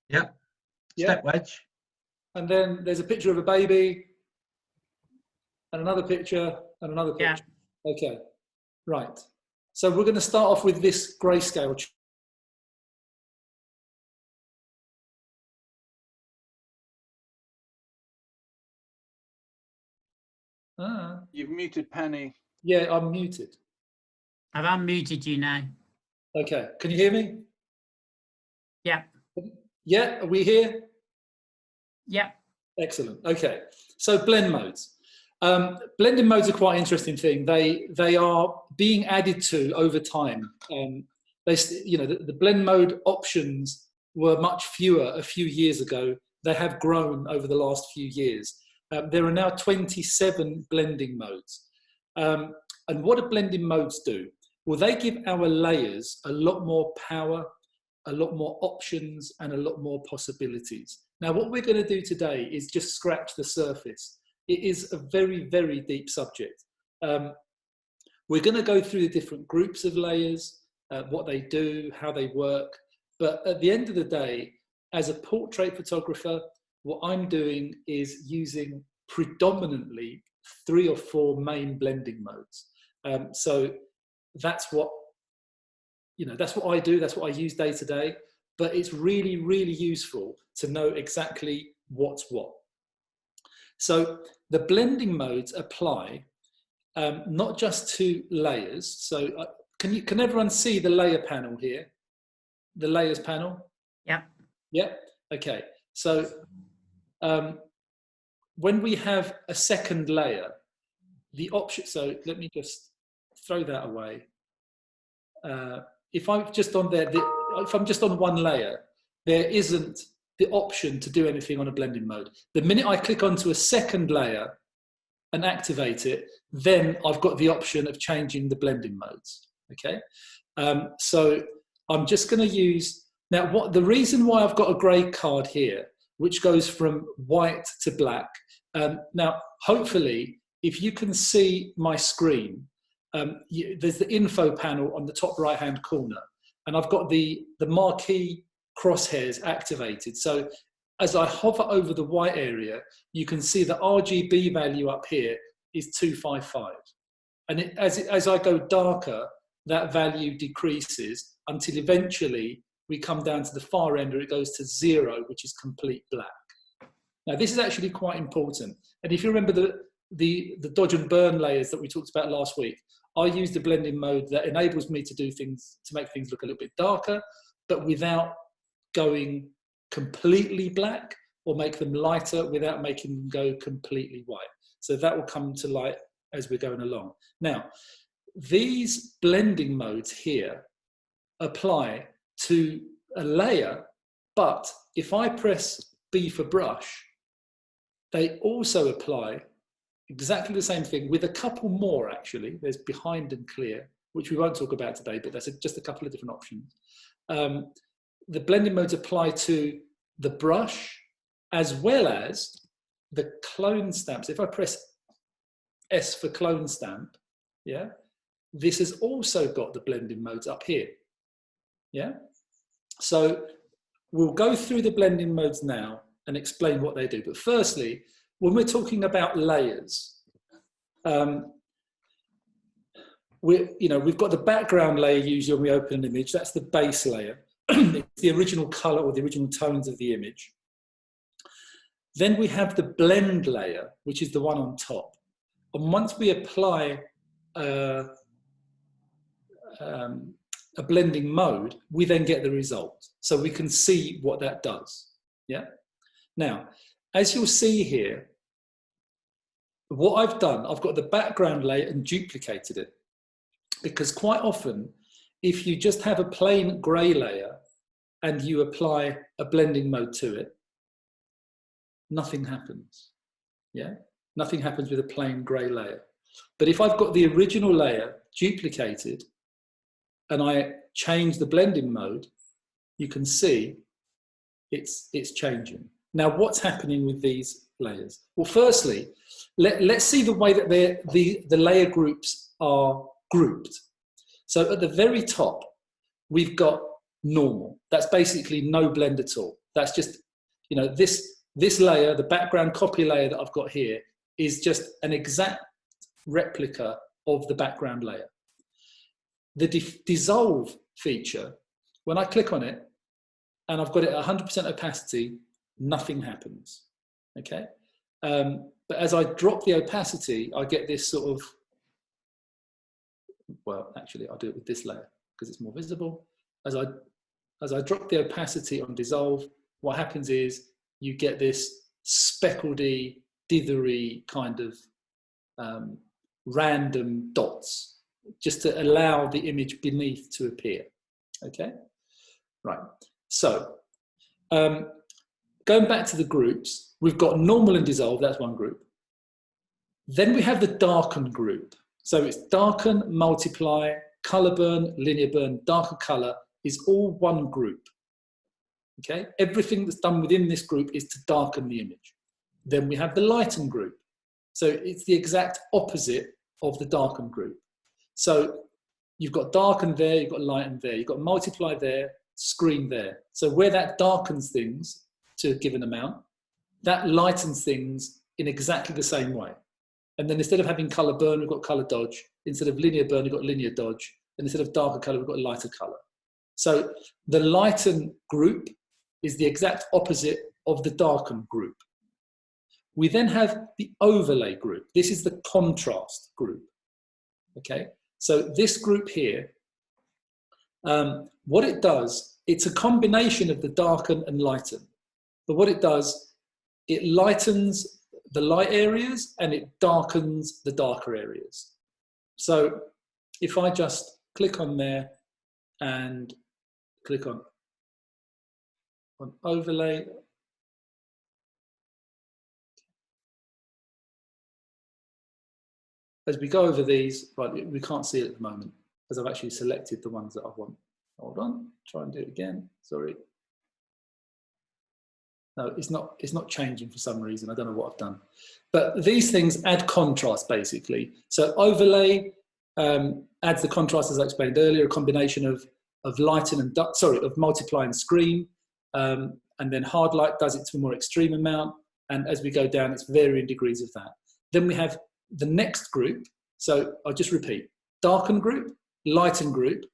Yep. Yeah. Step wedge. And then there's a picture of a baby, and another picture, and another picture. Yeah. Okay, right. So we're going to start off with this grayscale. You've muted Pani. Yeah, I'm muted. I've unmuted you now. Okay, can you hear me? Yeah. Yeah, are we here? Yeah. Excellent. Okay, so blend modes. Blending modes are quite an interesting thing. They are being added to over time. The blend mode options were much fewer a few years ago. They have grown over the last few years. There are now 27 blending modes. And what do blending modes do? Well, they give our layers a lot more power, a lot more options, and a lot more possibilities. Now, what we're going to do today is just scratch the surface. It is a very, very deep subject. We're going to go through the different groups of layers, what they do, how they work. But at the end of the day, as a portrait photographer, what I'm doing is using predominantly 3 or 4 main blending modes. So that's what I do, that's what I use day to day, but it's really, really useful to know exactly what's what. So the blending modes apply not just to layers. So can everyone see the layer panel here? The layers panel? Yeah. Yeah, okay. So when we have a second layer, the option, so let me just throw that away. If I'm just on there, if I'm just on one layer, there isn't the option to do anything on a blending mode. The minute I click onto a second layer and activate it, then I've got the option of changing the blending modes. Okay, so I'm just going to use now. The reason why I've got a grey card here, which goes from white to black. Now, hopefully, if you can see my screen, there's the info panel on the top right-hand corner, and I've got the marquee crosshairs activated. So as I hover over the white area, you can see the RGB value up here is 255. And as I go darker, that value decreases until eventually we come down to the far end where it goes to 0, which is complete black. Now, this is actually quite important. And if you remember the dodge and burn layers that we talked about last week, I use the blending mode that enables me to do things, to make things look a little bit darker, but without going completely black, or make them lighter without making them go completely white. So that will come to light as we're going along. Now, these blending modes here apply to a layer, but if I press B for brush, they also apply exactly the same thing with a couple more actually. There's behind and clear, which we won't talk about today, but that's just a couple of different options. The blending modes apply to the brush as well as the clone stamps. If I press S for clone stamp, yeah, this has also got the blending modes up here. Yeah, so we'll go through the blending modes now and explain what they do. But firstly, when we're talking about layers, we've got the background layer usually when we open an image. That's the base layer. It's the original color or the original tones of the image. Then we have the blend layer, which is the one on top. And once we apply a blending mode, we then get the result. So we can see what that does. Yeah. Now, as you'll see here, what I've done, I've got the background layer and duplicated it. Because quite often, if you just have a plain grey layer and you apply a blending mode to it, nothing happens. Yeah, nothing happens with a plain grey layer. But if I've got the original layer duplicated and I change the blending mode, you can see it's changing. Now, what's happening with these layers? Well, firstly, let's see the way that the layer groups are grouped. So at the very top, we've got normal. That's basically no blend at all. That's just, you know, this layer, the background copy layer that I've got here, is just an exact replica of the background layer. The dissolve feature, when I click on it and I've got it at 100% opacity, nothing happens, okay? But as I drop the opacity, I get this sort of, well, actually I'll do it with this layer because it's more visible. As I drop the opacity on dissolve, what happens is you get this speckledy, dithery kind of random dots, just to allow the image beneath to appear, okay? Right, so going back to the groups, we've got normal and dissolve, that's one group. Then we have the darken group. So it's darken, multiply, color burn, linear burn, darker color is all one group, okay? Everything that's done within this group is to darken the image. Then we have the lighten group. So it's the exact opposite of the darken group. So you've got darken there, you've got lighten there, you've got multiply there, screen there. So where that darkens things to a given amount, that lightens things in exactly the same way. And then instead of having color burn, we've got color dodge. Instead of linear burn, we've got linear dodge. And instead of darker color, we've got lighter color. So the lighten group is the exact opposite of the darken group. We then have the overlay group. This is the contrast group, okay? So this group here, what it does, it's a combination of the darken and lighten. But what it does, it lightens the light areas and it darkens the darker areas. So if I just click on there and click on overlay, as we go over these, right, we can't see it at the moment because I've actually selected the ones that I want. Hold on, try and do it again, sorry. No, it's not changing for some reason. I don't know what I've done. But these things add contrast, basically. So overlay adds the contrast, as I explained earlier, a combination of lighten and of multiply and screen. And then hard light does it to a more extreme amount. And as we go down, it's varying degrees of that. Then we have the next group. So I'll just repeat: darken group, lighten group,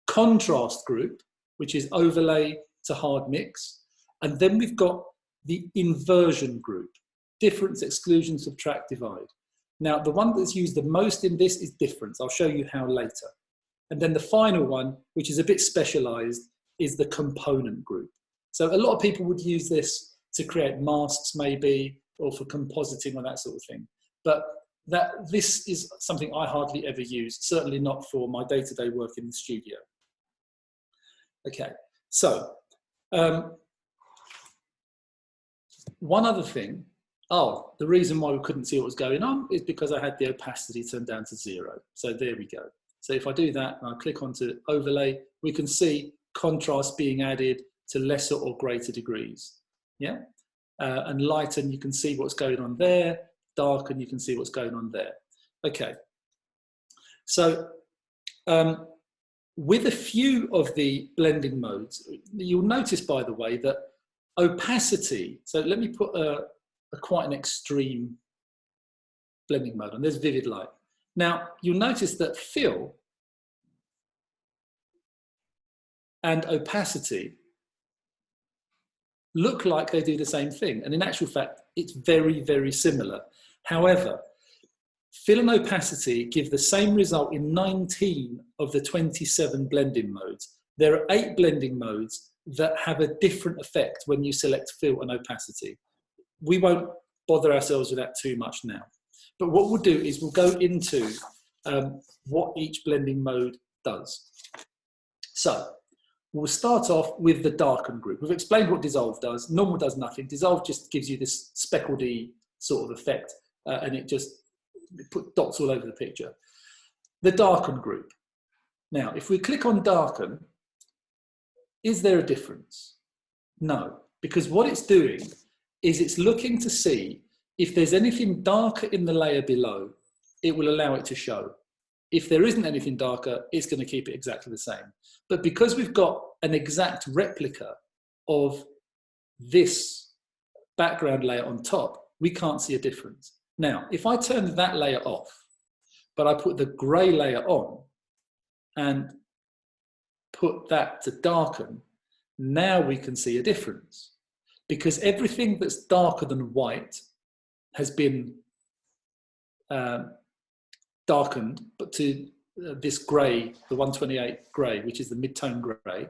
contrast group, which is overlay to hard mix. And then we've got the inversion group: difference, exclusion, subtract, divide. Now, the one that's used the most in this is difference. I'll show you how later. And then the final one, which is a bit specialized, is the component group. So a lot of people would use this to create masks maybe, or for compositing or that sort of thing. But this is something I hardly ever use, certainly not for my day-to-day work in the studio. Okay, so one other thing, the reason why we couldn't see what was going on is because I had the opacity turned down to 0. So there we go. So if I do that and I click onto overlay, we can see contrast being added to lesser or greater degrees. Yeah, and lighten, you can see what's going on there. Darken, you can see what's going on there. Okay, so with a few of the blending modes, you'll notice, by the way, that opacity, so let me put a quite an extreme blending mode on. There's vivid light. Now, you'll notice that fill and opacity look like they do the same thing. And in actual fact, it's very, very similar. However, fill and opacity give the same result in 19 of the 27 blending modes. There are 8 blending modes that have a different effect when you select fill and opacity. We won't bother ourselves with that too much now. But what we'll do is we'll go into what each blending mode does. So we'll start off with the darken group. We've explained what dissolve does. Normal does nothing. Dissolve just gives you this speckledy sort of effect, and it just put dots all over the picture. The darken group. Now, if we click on darken, is there a difference? No, because what it's doing is it's looking to see if there's anything darker in the layer below, it will allow it to show. If there isn't anything darker, it's going to keep it exactly the same. But because we've got an exact replica of this background layer on top, we can't see a difference. Now, if I turn that layer off, but I put the grey layer on and put that to darken, now we can see a difference, because everything that's darker than white has been darkened, but to this grey, the 128 grey, which is the mid-tone grey.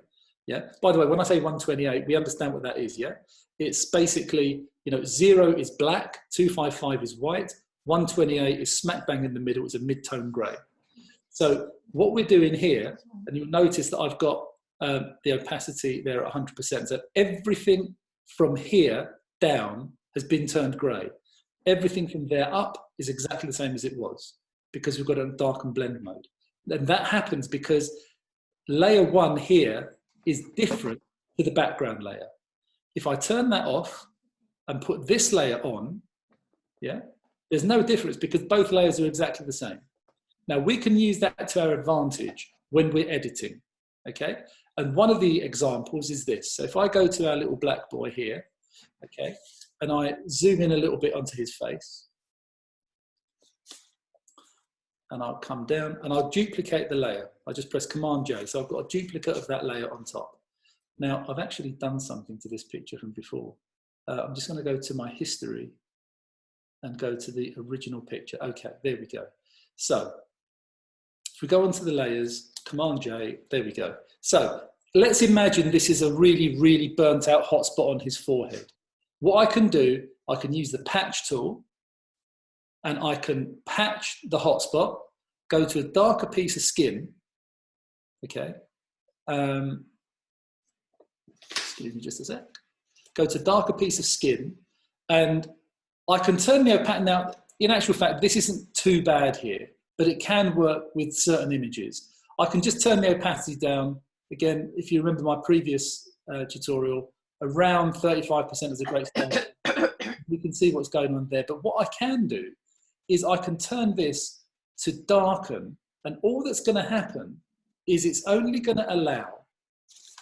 Yeah. By the way, when I say 128, we understand what that is. Yeah. It's basically, 0 is black, 255 is white, 128 is smack bang in the middle. It's a mid-tone grey. So what we're doing here, and you'll notice that I've got the opacity there at 100%. So everything from here down has been turned grey. Everything from there up is exactly the same as it was, because we've got a dark and blend mode. And that happens because layer 1 here is different to the background layer. If I turn that off and put this layer on, yeah, there's no difference because both layers are exactly the same. Now we can use that to our advantage when we're editing, okay? And one of the examples is this. So if I go to our little black boy here, okay, and I zoom in a little bit onto his face, and I'll come down and I'll duplicate the layer. I just press Command J. So I've got a duplicate of that layer on top. Now I've actually done something to this picture from before. I'm just going to go to my history and go to the original picture. Okay, there we go. So if we go onto the layers, Command J, there we go. So let's imagine this is a really, really burnt out hotspot on his forehead. What I can do, I can use the patch tool, and I can patch the hotspot, go to a darker piece of skin, okay? Excuse me just a sec. Go to a darker piece of skin, and I can turn the opacity. Now, in actual fact, this isn't too bad here, but it can work with certain images. I can just turn the opacity down. Again, if you remember my previous tutorial, around 35% is a great start. You can see what's going on there. But what I can do is I can turn this to darken, and all that's going to happen is it's only going to allow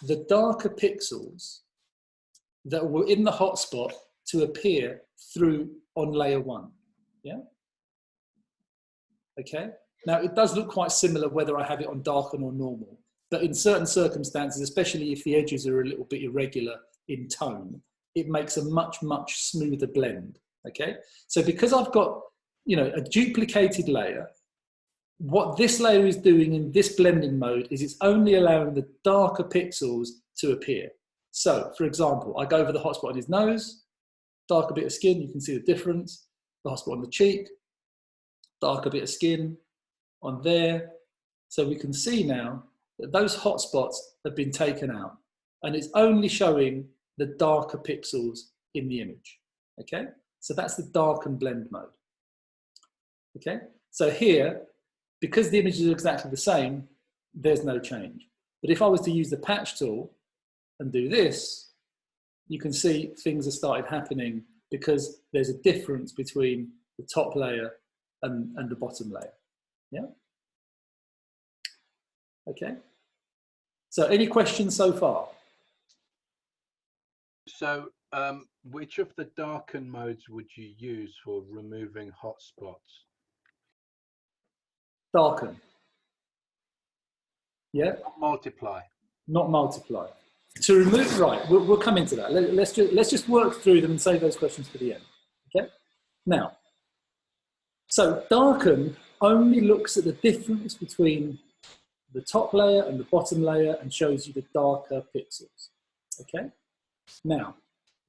the darker pixels that were in the hotspot to appear through on layer 1. Yeah? Okay? Now, it does look quite similar whether I have it on darken or normal, but in certain circumstances, especially if the edges are a little bit irregular in tone, it makes a much, much smoother blend. Okay? So because I've got a duplicated layer, what this layer is doing in this blending mode is it's only allowing the darker pixels to appear. So, for example, I go over the hotspot on his nose, darker bit of skin, you can see the difference. The hotspot on the cheek, darker bit of skin on there. So we can see now that those hotspots have been taken out, and it's only showing the darker pixels in the image. Okay, so that's the dark and blend mode. Okay, so here, because the images are exactly the same, there's no change. But if I was to use the patch tool and do this, you can see things have started happening because there's a difference between the top layer and the bottom layer. Yeah? Okay. So any questions so far? So which of the darken modes would you use for removing hotspots? Darken. Yeah? Not multiply. Not multiply. To remove, right, we'll come into that. Let's just work through them and save those questions for the end. Okay? Now, so darken only looks at the difference between the top layer and the bottom layer and shows you the darker pixels. Okay? Now,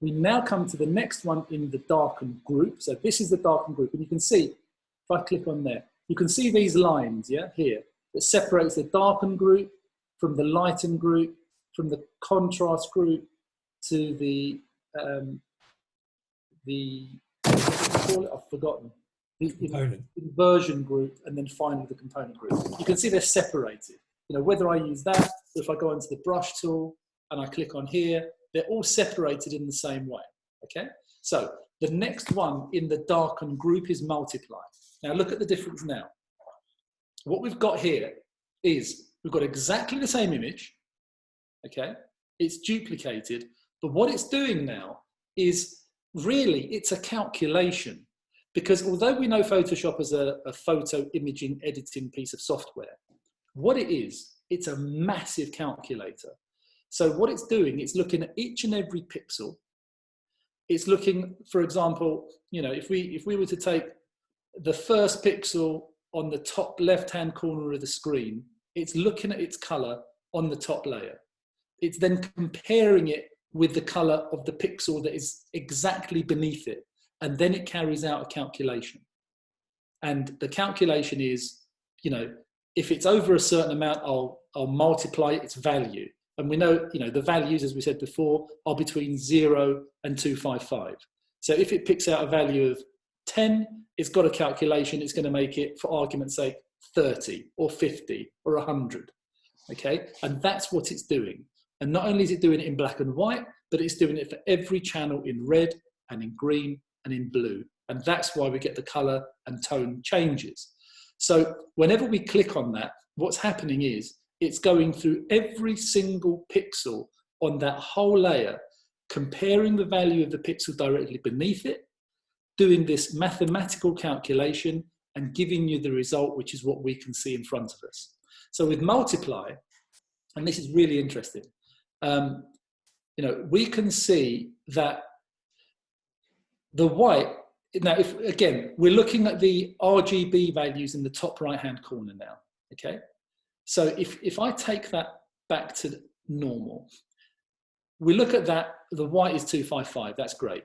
we now come to the next one in the darken group. So this is the darken group, and you can see, if I click on there, you can see these lines, yeah, here, that separates the darken group from the lighten group, from the contrast group to the I've forgotten, the inversion group, and then finally the component group. You can see they're separated. Whether I use that, or if I go into the brush tool and I click on here, they're all separated in the same way. Okay, so the next one in the darken group is multiply. Now look at the difference now. What we've got here is we've got exactly the same image. Okay, it's duplicated, But what it's doing now is really, it's a calculation. Because although we know Photoshop as a photo imaging editing piece of software, what it is, it's a massive calculator. So what it's doing, it's looking at each and every pixel. It's looking, for example, you know, if we were to take the first pixel on the top left-hand corner of the screen, it's looking at its color on the top layer. It's then comparing it with the color of the pixel that is exactly beneath it. And then it carries out a calculation. And the calculation is, you know, if it's over a certain amount, I'll multiply its value. And we know, you know, the values, as we said before, are between 0 and 255. So if it picks out a value of 10, it's got a calculation. It's going to make it, for argument's sake, 30 or 50 or 100. Okay, and that's what it's doing. And not only is it doing it in black and white, but it's doing it for every channel in red and in green and in blue. And that's why we get the color and tone changes. So whenever we click on that, what's happening is it's going through every single pixel on that whole layer, comparing the value of the pixel directly beneath it, doing this mathematical calculation and giving you the result, which is what we can see in front of us. So with multiply, and this is really interesting, you know, we can see that the white, now if again, we're looking at the RGB values in the top right-hand corner now, okay? So if I take that back to normal, we look at that, the white is 255, that's great.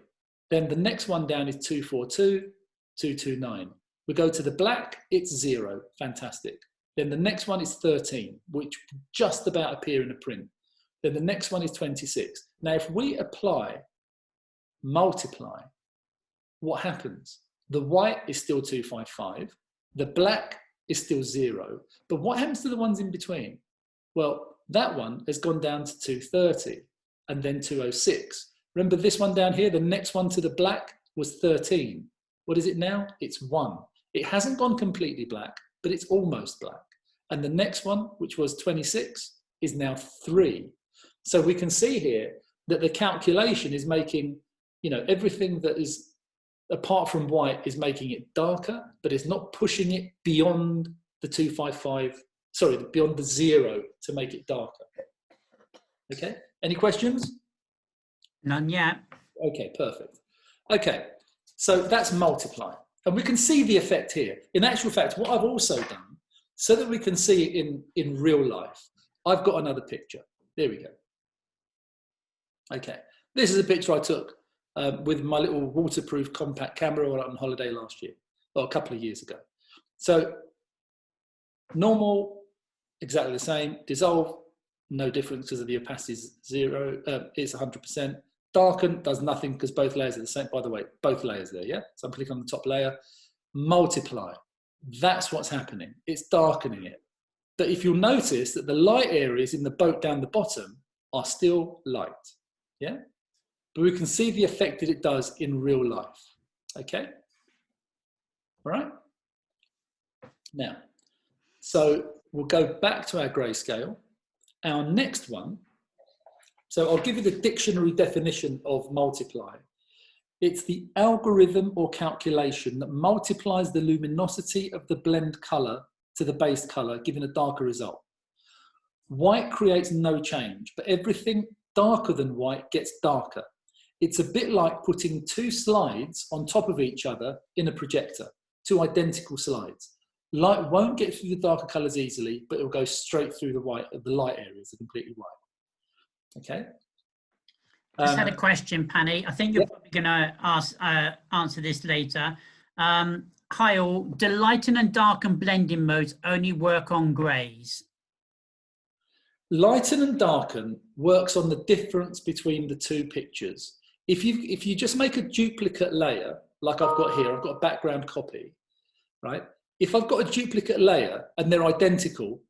Then the next one down is 242, 229. We go to the black, it's 0, fantastic. Then the next one is 13, which just about appear in the print. Then the next one is 26. Now, if we apply multiply, what happens? The white is still 255, the black is still 0, but what happens to the ones in between? Well, that one has gone down to 230 and then 206. Remember this one down here, the next one to the black was 13. What is it now? It's 1. It hasn't gone completely black, but it's almost black. And the next one, which was 26, is now 3. So we can see here that the calculation is making, you know, everything that is apart from white is making it darker, but it's not pushing it beyond the 255, sorry, beyond the 0 to make it darker. Okay, any questions? None yet. Okay, perfect. Okay, so that's multiply. And we can see the effect here. In actual fact, what I've also done, so that we can see it in real life, I've got another picture. There we go. Okay, this is a picture I took with my little waterproof compact camera on holiday last year, or a couple of years ago. So normal, exactly the same. Dissolve, no difference because of the opacity is 0. It's 100%. Darken does nothing because both layers are the same. By the way, both layers there, yeah? So I'm clicking on the top layer. Multiply, that's what's happening. It's darkening it. But if you'll notice that the light areas in the boat down the bottom are still light, yeah? But we can see the effect that it does in real life, okay? All right? Now, so we'll go back to our grayscale. Our next one, so I'll give you the dictionary definition of multiply. It's the algorithm or calculation that multiplies the luminosity of the blend color to the base color, giving a darker result. White creates no change, but everything darker than white gets darker. It's a bit like putting 2 slides on top of each other in a projector, 2 identical slides. Light won't get through the darker colors easily, but it'll go straight through the white. The light areas are completely white. Okay. Just had a question, Pani. I think you're probably going to answer this later. Hi all, do lighten and darken blending modes only work on greys? Lighten and darken works on the difference between the 2 pictures. If you just make a duplicate layer, like I've got here, I've got a background copy, right? If I've got a duplicate layer and they're identical,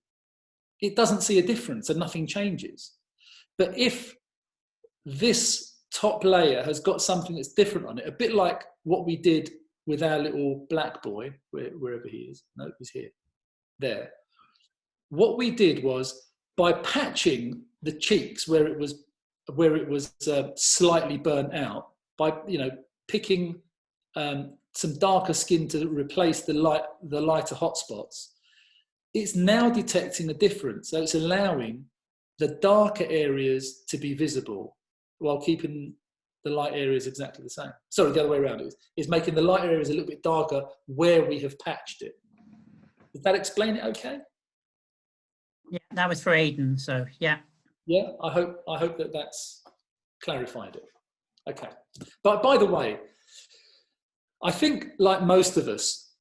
it doesn't see a difference and nothing changes. But if this top layer has got something that's different on it, a bit like what we did with our little black boy, wherever he is, no, he's here, there. What we did was, by patching the cheeks where it was where it was slightly burnt out by, picking some darker skin to replace the lighter hotspots. It's now detecting a difference. So it's allowing the darker areas to be visible while keeping the light areas exactly the same. Sorry, the other way around. It's making the light areas a little bit darker where we have patched it. Does that explain it okay? Yeah, that was for Aidan, so yeah. Yeah, I hope that that's clarified it. Okay. But by the way, I think like most of us,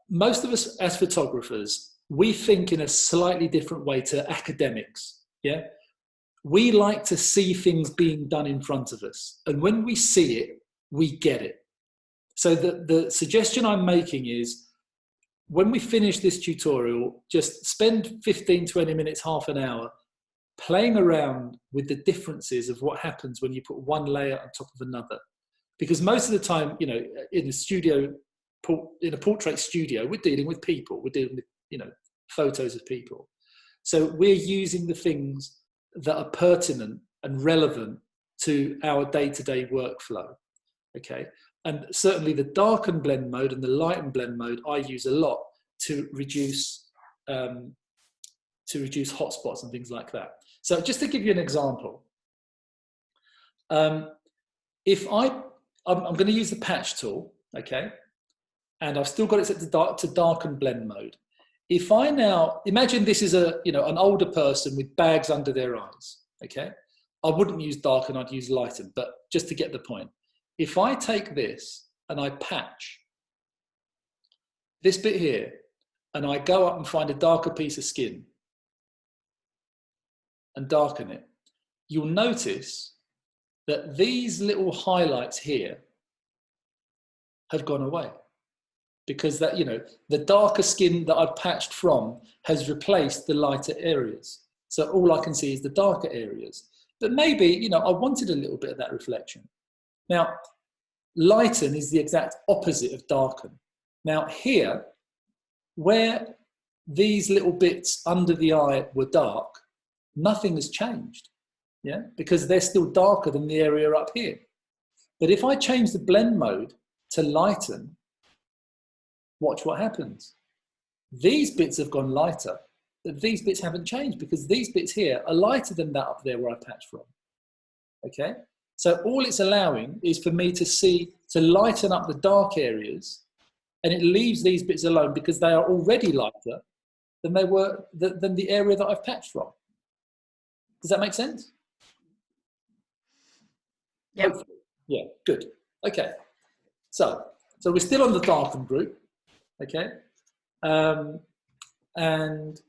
most of us as photographers, we think in a slightly different way to academics. Yeah. We like to see things being done in front of us. And when we see it, we get it. So the suggestion I'm making is, when we finish this tutorial, just spend 15, 20 minutes, half an hour playing around with the differences of what happens when you put one layer on top of another. Because most of the time, in a studio, in a portrait studio, we're dealing with people, we're dealing with, photos of people. So we're using the things that are pertinent and relevant to our day-to-day workflow, okay? And certainly the darken blend mode and the lighten blend mode I use a lot to reduce hotspots and things like that. So just to give you an example, if I'm going to use the patch tool, okay, and I've still got it set to darken blend mode. If I now imagine this is an older person with bags under their eyes, okay, I wouldn't use darken, I'd use lighten, but just to get the point. If I take this and I patch this bit here, and I go up and find a darker piece of skin and darken it, you'll notice that these little highlights here have gone away, because that, the darker skin that I've patched from has replaced the lighter areas. So all I can see is the darker areas. But maybe, I wanted a little bit of that reflection. Now, lighten is the exact opposite of darken. Now here, where these little bits under the eye were dark, nothing has changed, yeah, because they're still darker than the area up here. But if I change the blend mode to lighten, watch what happens. These bits have gone lighter, but these bits haven't changed because these bits here are lighter than that up there where I patched from, okay? So all it's allowing is for me to lighten up the dark areas, and it leaves these bits alone because they are already lighter than they were, than the area that I've patched from. Does that make sense? Yeah. Yeah, good. Okay. So we're still on the darken group, okay? And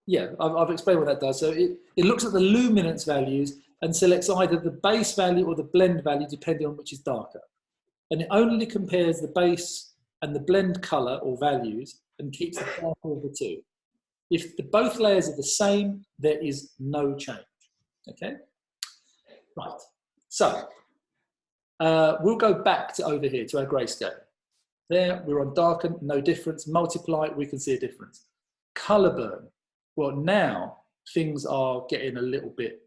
yeah, I've explained what that does. So it looks at the luminance values and selects either the base value or the blend value, depending on which is darker. And it only compares the base and the blend color or values and keeps the darker of the two. If both layers are the same, there is no change, okay? Right, so we'll go back to over here to our grayscale. There, we're on darken, no difference. Multiply, we can see a difference. Color burn, well, now things are getting a little bit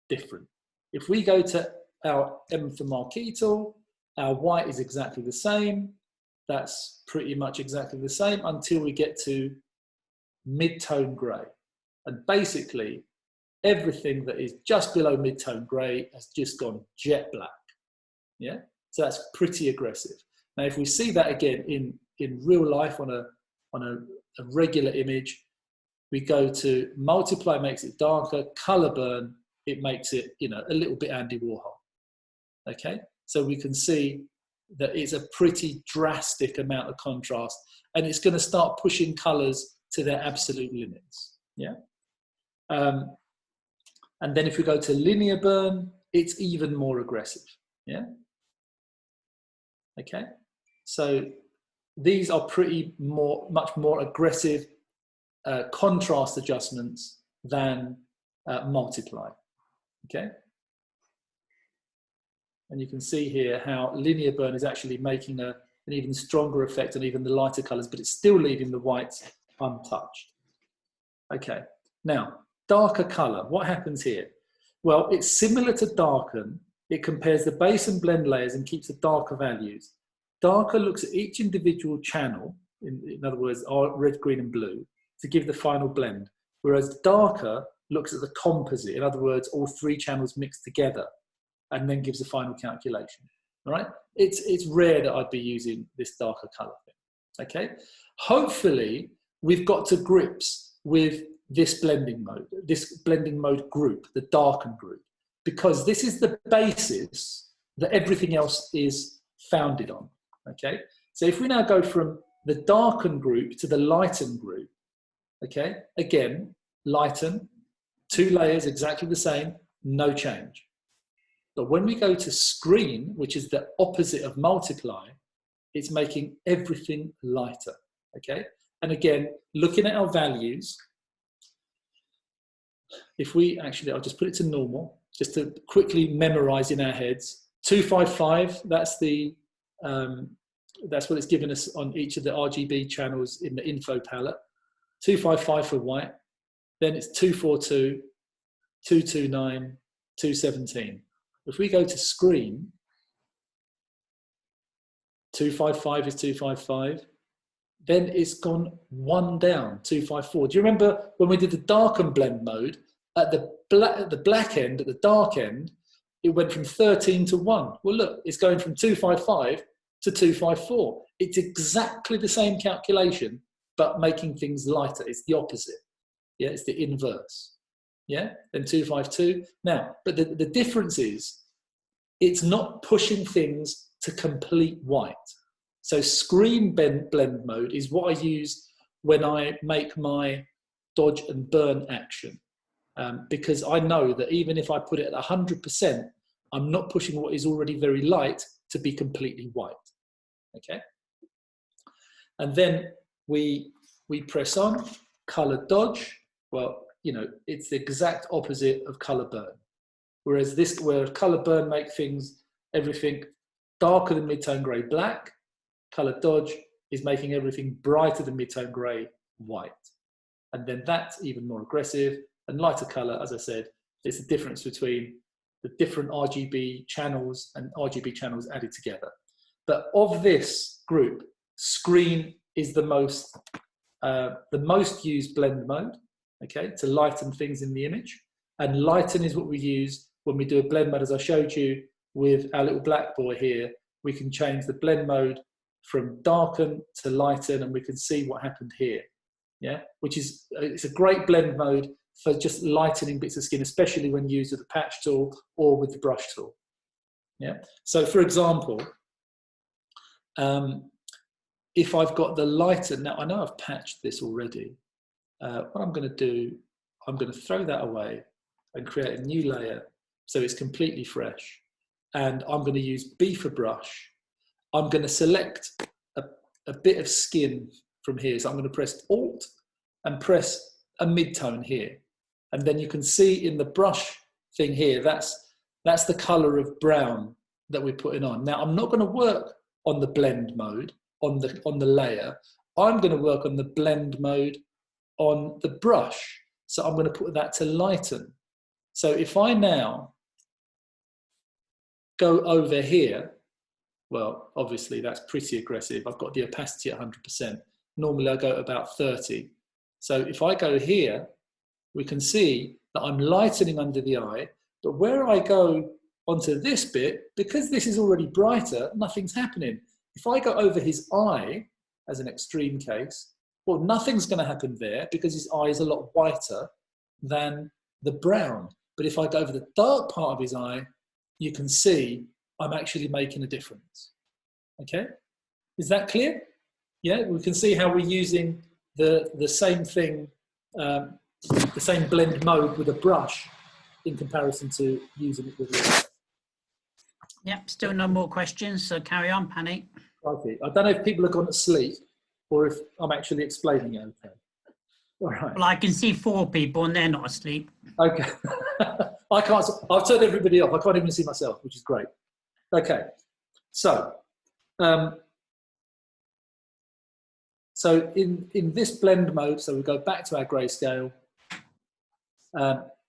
different. If we go to our M for marquee tool, our white is exactly the same. That's pretty much exactly the same until we get to mid-tone grey. And basically, everything that is just below mid-tone grey has just gone jet black. Yeah, so that's pretty aggressive. Now, if we see that again in real life on a regular image, we go to multiply, makes it darker, color burn, it makes it, a little bit Andy Warhol. Okay, so we can see that it's a pretty drastic amount of contrast, and it's going to start pushing colors to their absolute limits. Yeah. And then if we go to linear burn, it's even more aggressive. Yeah. Okay. So these are much more aggressive contrast adjustments than multiply. Okay. And you can see here how linear burn is actually making an even stronger effect on even the lighter colors, but it's still leaving the whites untouched. Okay, now, darker color, what happens here? Well, it's similar to darken. It compares the base and blend layers and keeps the darker values. Darker looks at each individual channel, in other words, red, green, and blue, to give the final blend. Whereas darker looks at the composite, in other words, all three channels mixed together, and then gives the final calculation. All right? It's rare that I'd be using this darker color thing. Okay? Hopefully, we've got to grips with this blending mode group, the darken group, because this is the basis that everything else is founded on. Okay? So if we now go from the darken group to the lighten group, okay, again, lighten, 2 layers exactly the same, no change. But when we go to screen, which is the opposite of multiply, it's making everything lighter, okay? And again, looking at our values, if we actually, I'll just put it to normal, just to quickly memorize in our heads. 255, that's what it's given us on each of the RGB channels in the info palette. 255 for white, then it's 242, 229, 217. If we go to screen, 255 is 255, then it's gone 1 down, 254. Do you remember when we did the darken blend mode, at the black end, at the dark end, it went from 13 to 1. Well, look, it's going from 255 to 254. It's exactly the same calculation, but making things lighter. It's the opposite. Yeah, it's the inverse. Yeah, then 252. Now, but the difference is, it's not pushing things to complete white. So screen blend mode is what I use when I make my dodge and burn action. Because I know that even if I put it at 100%, I'm not pushing what is already very light to be completely white. Okay? And then we press on, color dodge. Well, you know, it's the exact opposite of color burn. Whereas where color burn make things, everything darker than mid-tone gray black, color dodge is making everything brighter than mid-tone gray white. And then that's even more aggressive. And lighter color, as I said, it's the difference between the different RGB channels and RGB channels added together. But of this group, screen is the most used blend mode, okay, to lighten things in the image. And lighten is what we use when we do a blend mode, as I showed you with our little black boy here. We can change the blend mode from darken to lighten, and we can see what happened here. Yeah, which is, it's a great blend mode for just lightening bits of skin, especially when used with the patch tool or with the brush tool. Yeah, so for example, if I've got the lighten, now I know I've patched this already. What I'm going to do, I'm going to throw that away and create a new layer so it's completely fresh. And I'm going to use B for brush. I'm going to select a bit of skin from here. So I'm going to press Alt and press a mid-tone here. And then you can see in the brush thing here, that's the color of brown that we're putting on. Now, I'm not going to work on the blend mode, on the layer. I'm going to work on the blend mode on the brush. So I'm going to put that to lighten. So if I now go over here, well, obviously that's pretty aggressive. I've got the opacity at 100%. Normally I go about 30. So if I go here, we can see that I'm lightening under the eye, but where I go onto this bit, because this is already brighter, nothing's happening. If I go over his eye, as an extreme case, well, nothing's going to happen there because his eye is a lot whiter than the brown. But if I go over the dark part of his eye, you can see I'm actually making a difference. Okay? Is that clear? Yeah, we can see how we're using the same thing, the same blend mode with a brush in comparison to using it with a... Yep, still no more questions, so carry on, Pani. Okay, I don't know if people have gone to sleep or if I'm actually explaining it okay. All right. Well, I can see 4 people and they're not asleep. Okay. I can't, I've turned everybody off. I can't even see myself, which is great. Okay, so in this blend mode, so we go back to our grayscale.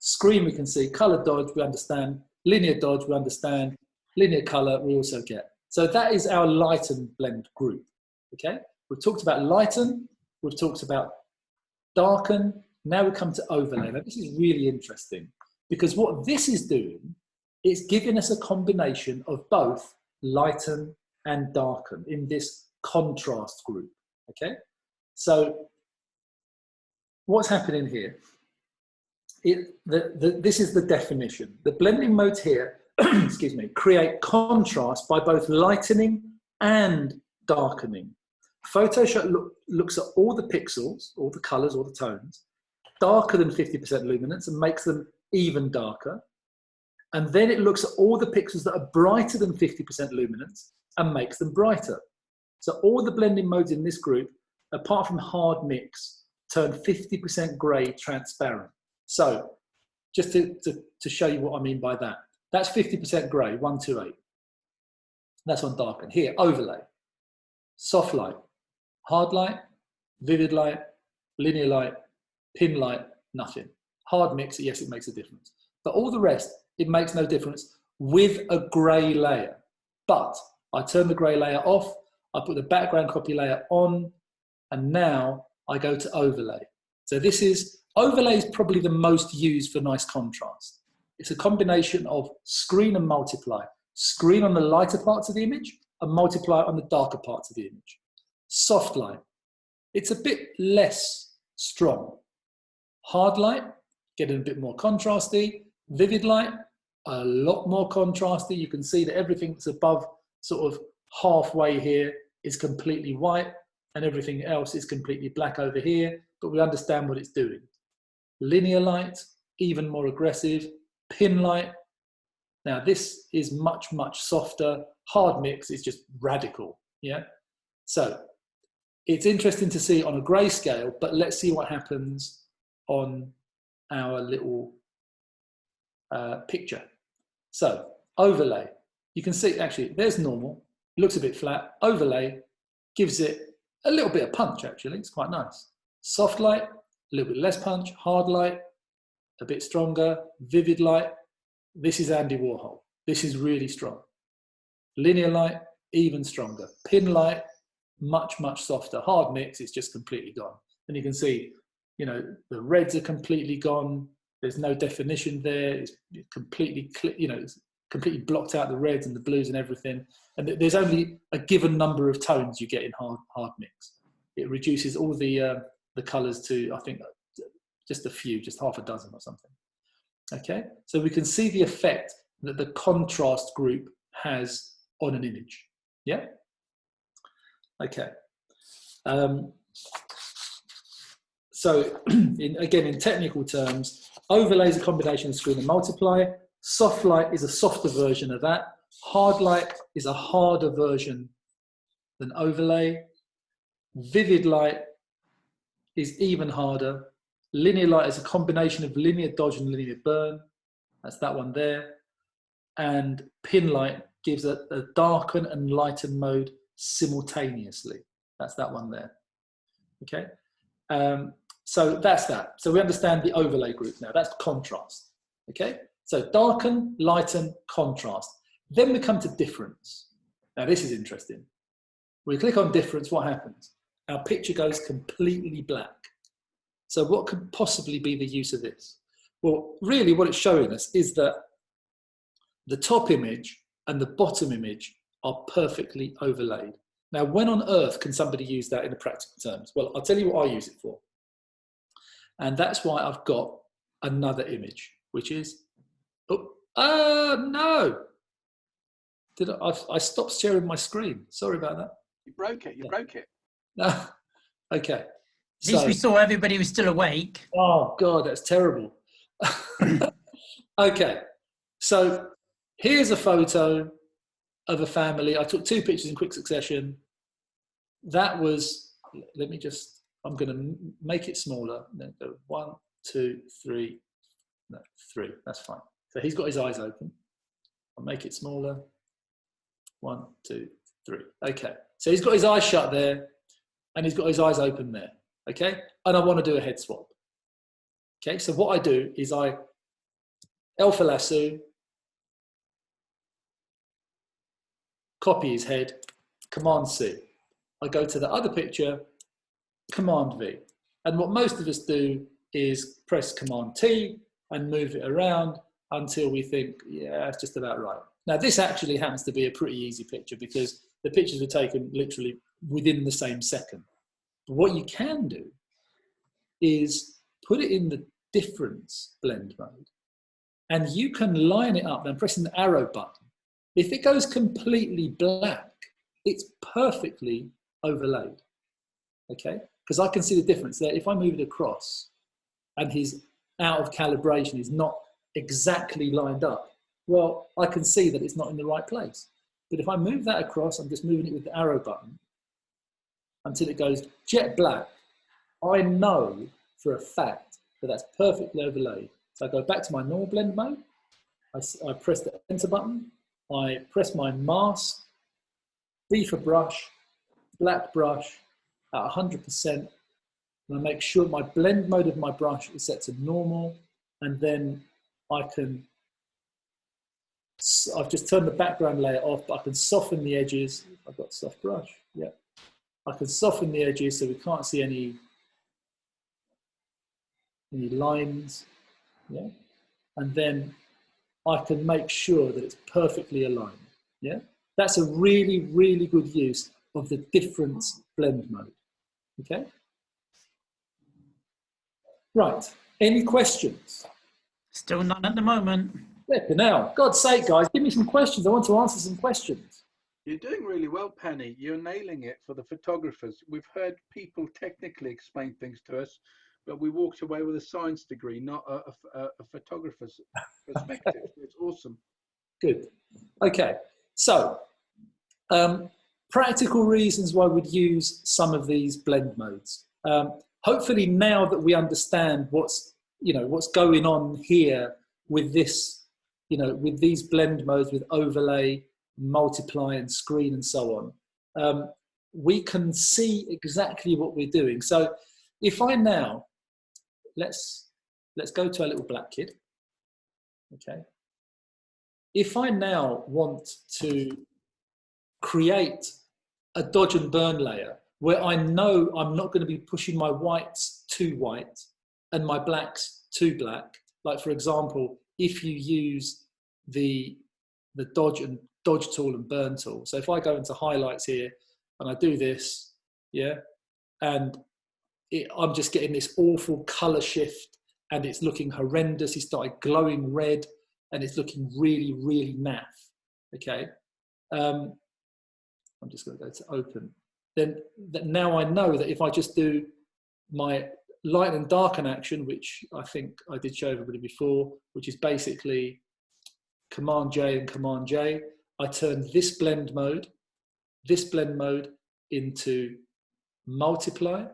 Screen we can see, color dodge we understand, linear dodge we understand, linear color we also get. So that is our lighten blend group, okay? We've talked about lighten, we've talked about darken, now we come to overlay. Now this is really interesting because what this is doing is giving us a combination of both lighten and darken in this contrast group, okay? So what's happening here? This is the definition. The blending modes here, excuse me, create contrast by both lightening and darkening. Photoshop looks at all the pixels, all the colors, all the tones, darker than 50% luminance and makes them even darker. And then it looks at all the pixels that are brighter than 50% luminance and makes them brighter. So all the blending modes in this group, apart from hard mix, turn 50% gray transparent. So just to show you what I mean by that, that's 50% gray, 128. That's on darken. Here, overlay, soft light, hard light, vivid light, linear light, pin light, nothing. Hard mix, yes, it makes a difference. But all the rest, it makes no difference with a gray layer. But I turn the gray layer off, I put the background copy layer on, and now I go to overlay. So this is, overlay is probably the most used for nice contrast. It's a combination of screen and multiply. Screen on the lighter parts of the image and multiply on the darker parts of the image. Soft light, it's a bit less strong. Hard light, getting a bit more contrasty. Vivid light, a lot more contrasty. You can see that everything that's above sort of halfway here is completely white and everything else is completely black over here, but we understand what it's doing. Linear light, even more aggressive. Pin light, now this is much, much softer. Hard mix is just radical, yeah? So it's interesting to see on a grayscale, but let's see what happens on our little picture. So overlay, you can see actually there's normal, it looks a bit flat. Overlay gives it a little bit of punch actually, it's quite nice. Soft light, a little bit less punch. Hard light, a bit stronger. Vivid light, this is Andy Warhol. This is really strong. Linear light, even stronger. Pin light, much, much softer. Hard mix, it's just completely gone. And you can see, you know, the reds are completely gone. There's no definition there. It's completely, you know, it's completely blocked out the reds and the blues and everything. And there's only a given number of tones you get in hard mix. It reduces all the colors to, I think, just a few, just half a dozen or something. Okay, so we can see the effect that the contrast group has on an image. Yeah. Okay. So again, in technical terms, overlay is a combination of screen and multiply. Soft light is a softer version of that. Hard light is a harder version than overlay. Vivid light is even harder. Linear light is a combination of linear dodge and linear burn. That's that one there. And pin light gives a darken and lighten mode simultaneously. That's that one there. Okay. So that's that. So we understand the overlay group now. That's contrast. Okay. So darken, lighten, contrast. Then we come to difference. Now this is interesting. We click on difference, what happens? Our picture goes completely black. So what could possibly be the use of this? Well, really what it's showing us is that the top image and the bottom image are perfectly overlaid. Now, when on earth can somebody use that in the practical terms? Well, I'll tell you what I use it for. And that's why I've got another image, which is, no. I stopped sharing my screen. Sorry about that. You broke it, you broke it. No, okay. At least we saw everybody was still awake. Oh God, that's terrible. Okay, so here's a photo of a family. I took 2 pictures in quick succession. That was, let me just, I'm going to make it smaller. Then go 1, 2, 3, no, 3, that's fine. So he's got his eyes open. I'll make it smaller. 1, 2, 3. Okay, so he's got his eyes shut there and he's got his eyes open there. Okay, and I want to do a head swap. Okay, so what I do is I Alpha lasso, copy his head, Command C. I go to the other picture, Command V. And what most of us do is press Command T and move it around until we think, yeah, it's just about right. Now, this actually happens to be a pretty easy picture because the pictures were taken literally within the same second. But what you can do is put it in the difference blend mode, and you can line it up. Now, pressing the arrow button. If it goes completely black, it's perfectly overlaid, okay? Because I can see the difference there. If I move it across and he's out of calibration, he's not exactly lined up, well, I can see that it's not in the right place. But if I move that across, I'm just moving it with the arrow button until it goes jet black, I know for a fact that that's perfectly overlaid. So I go back to my normal blend mode, I press the enter button, I press my mask, B for brush, black brush at 100%, and I make sure my blend mode of my brush is set to normal, and then I've just turned the background layer off, but I can soften the edges. I've got soft brush, yeah. I can soften the edges so we can't see any lines, yeah. And then I can make sure that it's perfectly aligned, yeah. That's a really, really good use of the difference blend mode, okay? Right, any questions? Still none at the moment. Now, God's sake, guys, give me some questions. I want to answer some questions. You're doing really well, Penny. You're nailing it for the photographers. We've heard people technically explain things to us, but we walked away with a science degree, not a photographer's perspective. It's awesome. Good. Okay, so practical reasons why we'd use some of these blend modes. Hopefully now that we understand what's going on here with this, with these blend modes, with overlay, multiply and screen and so on, we can see exactly what we're doing. So if I now, let's go to our little black kid, okay? If I now want to create a dodge and burn layer where I know I'm not going to be pushing my whites too white and my blacks too black, like for example, if you use the dodge tool and burn tool. So if I go into highlights here and I do this, yeah, and I'm just getting this awful color shift and it's looking horrendous. It started glowing red and it's looking really, really naff, okay? I'm just going to go to open. Then now I know that if I just do my light and darken action, which I think I did show everybody before, which is basically Command J and Command J, I turn this blend mode into multiply.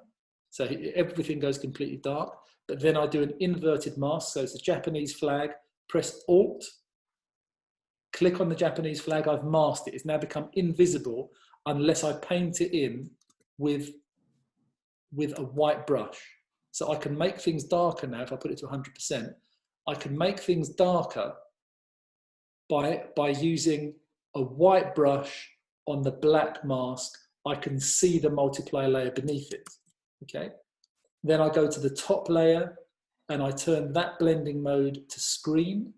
So everything goes completely dark, but then I do an inverted mask. So it's a Japanese flag, press Alt, click on the Japanese flag, I've masked it. It's now become invisible unless I paint it in with a white brush. So I can make things darker now. If I put it to 100%, I can make things darker by using a white brush on the black mask. I can see the multiply layer beneath it, okay? Then I go to the top layer and I turn that blending mode to screen,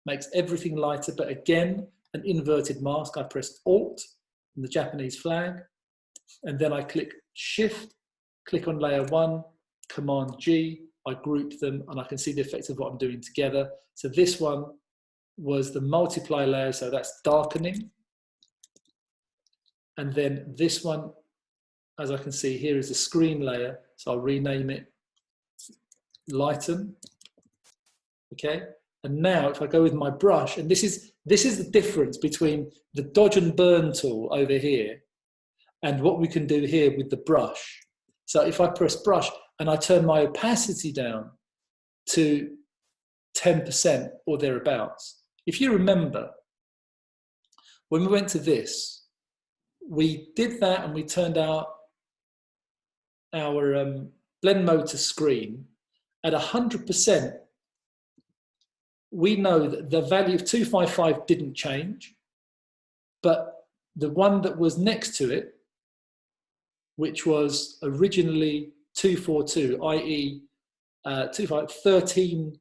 makes everything lighter, but again, an inverted mask. I press Alt and the Japanese flag, and then I click Shift, click on layer 1, Command G, I group them, and I can see the effect of what I'm doing together. So this one was the multiply layer, so that's darkening. And then this one, as I can see here, is a screen layer, so I'll rename it lighten, okay? And now if I go with my brush, and this is the difference between the dodge and burn tool over here and what we can do here with the brush. So if I press brush and I turn my opacity down to 10% or thereabouts, if you remember, when we went to this, we did that and we turned out our blend mode to screen at 100%. we know that the value of 255 didn't change, but the one that was next to it, which was originally 242, i.e. 13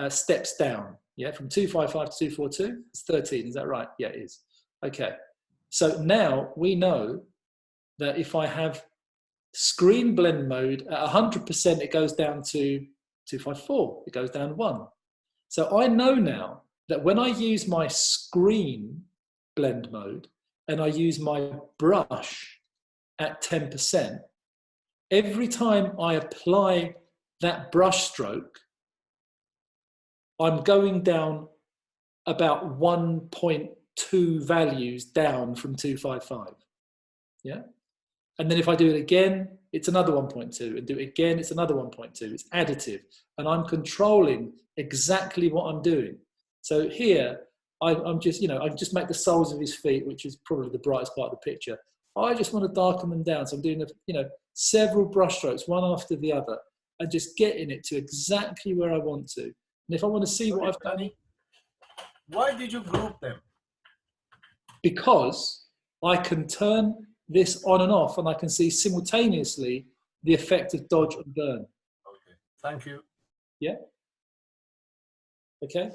steps down, yeah, from 255 to 242, it's 13, is that right? Yeah, it is. Okay, so now we know that if I have screen blend mode at 100%, it goes down to 254, it goes down 1. So I know now that when I use my screen blend mode and I use my brush at 10%, every time I apply that brush stroke, I'm going down about 1.2 values down from 255. Yeah. And then if I do it again, it's another 1.2, and do it again, it's another 1.2. It's additive, and I'm controlling exactly what I'm doing. So here, I'm just, I just make the soles of his feet, which is probably the brightest part of the picture. I just want to darken them down. So I'm doing, several brush strokes, one after the other, and just getting it to exactly where I want to. And if I want to see what I've done, why did you group them? Because I can turn this on and off, and I can see simultaneously the effect of dodge and burn. Okay, thank you. Yeah. Okay.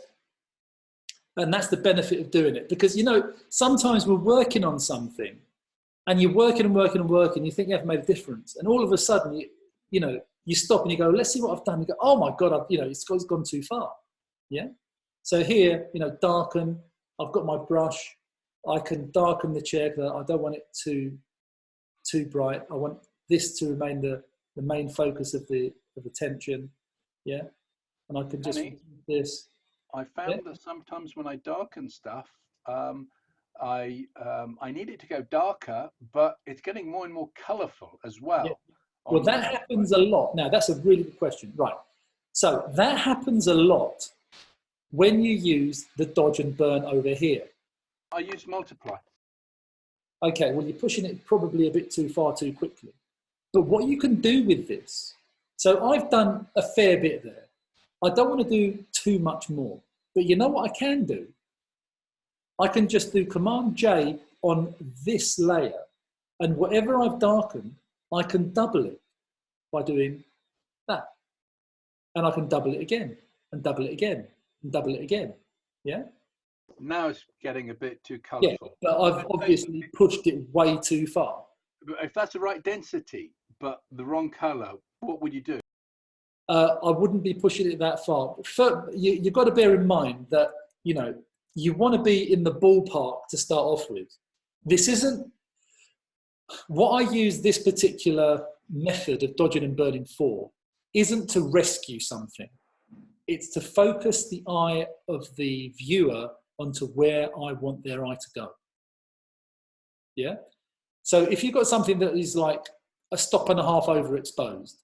And that's the benefit of doing it, because sometimes we're working on something, and you're working and working and working. You think you haven't made a difference, and all of a sudden, you stop and you go, "Let's see what I've done." You go, "Oh my God, it's gone too far." Yeah. So here, darken. I've got my brush. I can darken the chair because I don't want it too bright. I want this to remain the main focus of the attention. Yeah. And I can just do this. I found that sometimes when I darken stuff, I need it to go darker, but it's getting more and more colourful as well. Yeah. Well, that happens a lot. Now, that's a really good question. Right. So that happens a lot when you use the dodge and burn over here. I use multiply. Okay, well, you're pushing it probably a bit too far too quickly. But what you can do with this, so I've done a fair bit there. I don't want to do too much more. But you know what I can do? I can just do Command J on this layer, and whatever I've darkened, I can double it by doing that. And I can double it again, and double it again, and double it again. Yeah? Now it's getting a bit too colourful. Yeah, but I've obviously pushed it way too far. But if that's the right density, but the wrong colour, what would you do? I wouldn't be pushing it that far. You've got to bear in mind that, you want to be in the ballpark to start off with. This isn't, what I use this particular method of dodging and burning for isn't to rescue something. It's to focus the eye of the viewer onto where I want their eye to go. Yeah? So if you've got something that is like a stop and a half overexposed,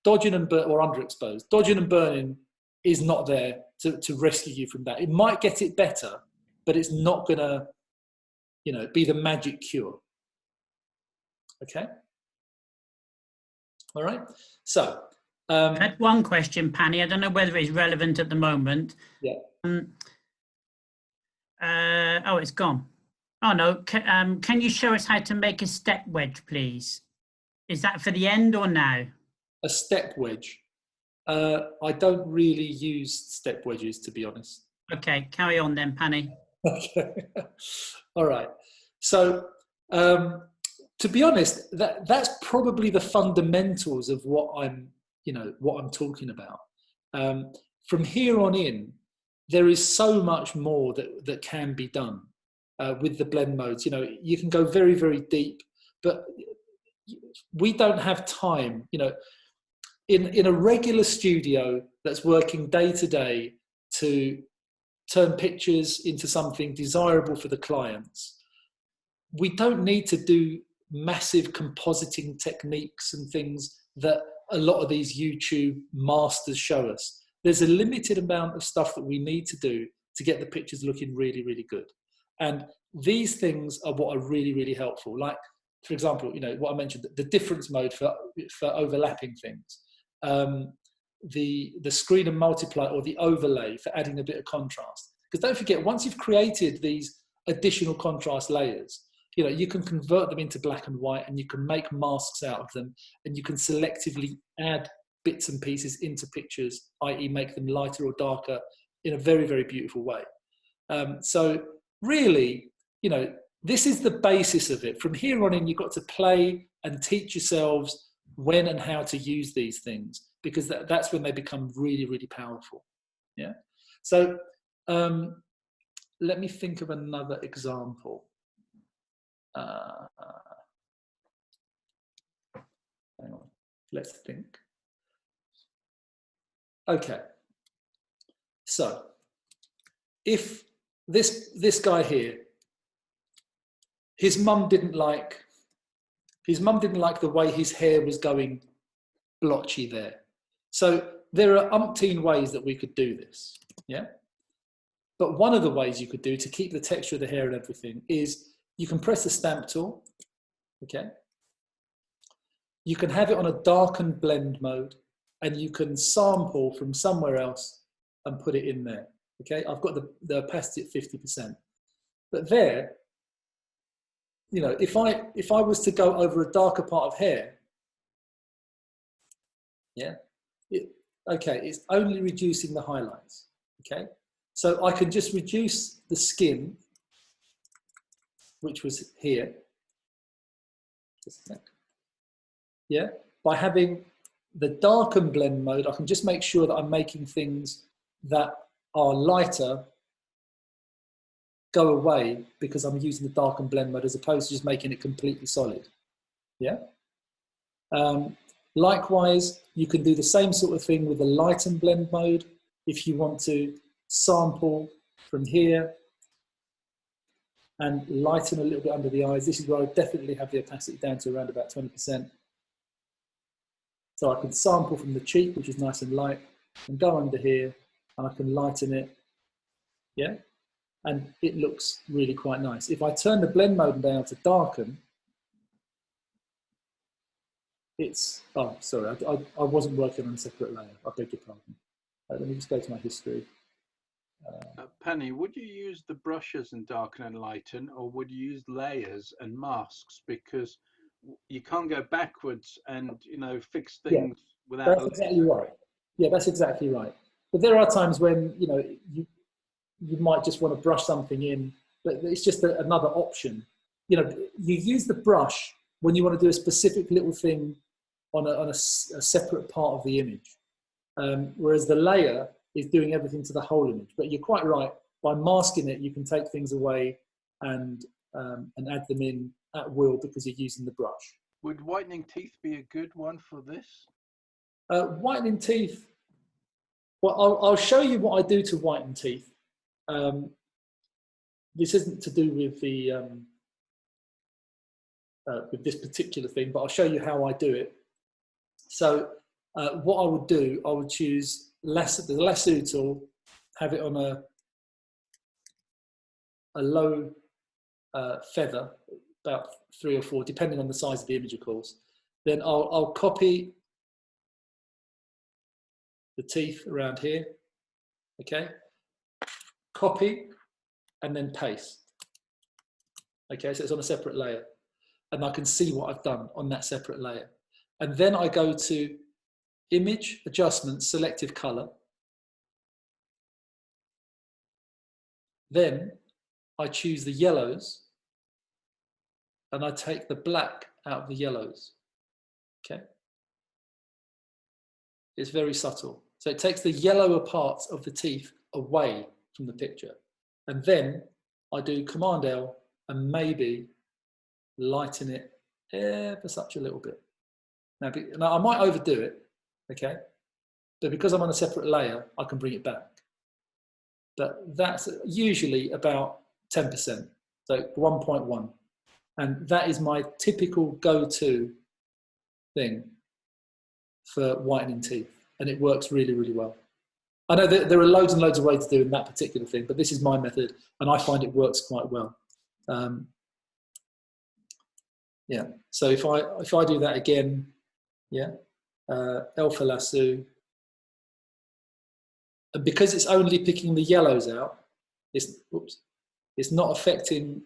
dodging and burn, or underexposed, dodging and burning is not there to rescue you from that. It might get it better, but it's not going to, be the magic cure. Okay? All right? So, I had one question, Pani. I don't know whether it's relevant at the moment. Yeah. Oh, it's gone. Oh, no. Can you show us how to make a step wedge, please? Is that for the end or now? A step wedge. I don't really use step wedges, to be honest. Okay, carry on then, Pani. Okay. All right. So, to be honest, that's probably the fundamentals of what I'm talking about. From here on in, there is so much more that can be done with the blend modes. You can go very, very deep, but we don't have time. In a regular studio that's working day to day to turn pictures into something desirable for the clients, we don't need to do massive compositing techniques and things that a lot of these YouTube masters show us. There's a limited amount of stuff that we need to do to get the pictures looking really, really good. And these things are what are really, really helpful. Like, for example, what I mentioned, the difference mode for overlapping things. the screen and multiply or the overlay for adding a bit of contrast. Because don't forget, once you've created these additional contrast layers, you know, you can convert them into black and white, and you can make masks out of them, and you can selectively add bits and pieces into pictures, i.e. make them lighter or darker in a very, very beautiful way. So really, you know, this is the basis of it. From here on in, you've got to play and teach yourselves when and how to use these things, because that's when they become really, really powerful. Yeah. So let me think of another example. Hang on, let's think. Okay. So if this guy here, his mum didn't like the way his hair was going blotchy there. So there are umpteen ways that we could do this, yeah? But one of the ways you could do to keep the texture of the hair and everything is you can press the stamp tool, okay? You can have it on a darken blend mode, and you can sample from somewhere else and put it in there, okay? I've got the opacity at 50%. But there, you know, if I was to go over a darker part of hair, yeah, okay, it's only reducing the highlights, okay? So I can just reduce the skin, which was here, just a sec. Yeah, by having the darken blend mode, I can just make sure that I'm making things that are lighter go away because I'm using the darken blend mode as opposed to just making it completely solid. Yeah. Likewise, you can do the same sort of thing with the lighten blend mode if you want to sample from here and lighten a little bit under the eyes. This is where I definitely have the opacity down to around about 20%. So I can sample from the cheek, which is nice and light, and go under here, and I can lighten it, yeah? And it looks really quite nice. If I turn the blend mode down to darken, it's, oh, sorry, I wasn't working on a separate layer. I beg your pardon. Let me just go to my history. Pani, would you use the brushes and darken and lighten, or would you use layers and masks? Because you can't go backwards and, you know, fix things without. That's exactly right. Yeah, that's exactly right. But there are times when, you know, you might just want to brush something in, but it's just another option. You know, you use the brush when you want to do a specific little thing on a separate part of the image, whereas the layer is doing everything to the whole image. But you're quite right. By masking it, you can take things away and add them in at will because you're using the brush. Would whitening teeth be a good one for this? Whitening teeth. Well, I'll show you what I do to whiten teeth. This isn't to do with the with this particular thing, but I'll show you how I do it. So what I would do, I would choose the lasso tool, have it on a low feather, about 3 or 4, depending on the size of the image, of course. Then I'll copy the teeth around here, okay? Copy and then paste. Okay, so it's on a separate layer. And I can see what I've done on that separate layer. And then I go to Image, Adjustments, Selective Color. Then I choose the yellows and I take the black out of the yellows. Okay. It's very subtle. So it takes the yellower parts of the teeth away from the picture. And then I do Command L and maybe lighten it ever such a little bit. Now I might overdo it, okay? But because I'm on a separate layer, I can bring it back. But that's usually about 10%, so 1.1. And that is my typical go-to thing for whitening teeth. And it works really, really well. I know that there are loads and loads of ways to do that particular thing, but this is my method, and I find it works quite well. Yeah, so if I do that again, yeah, alpha lasso, And because it's only picking the yellows out, it's not affecting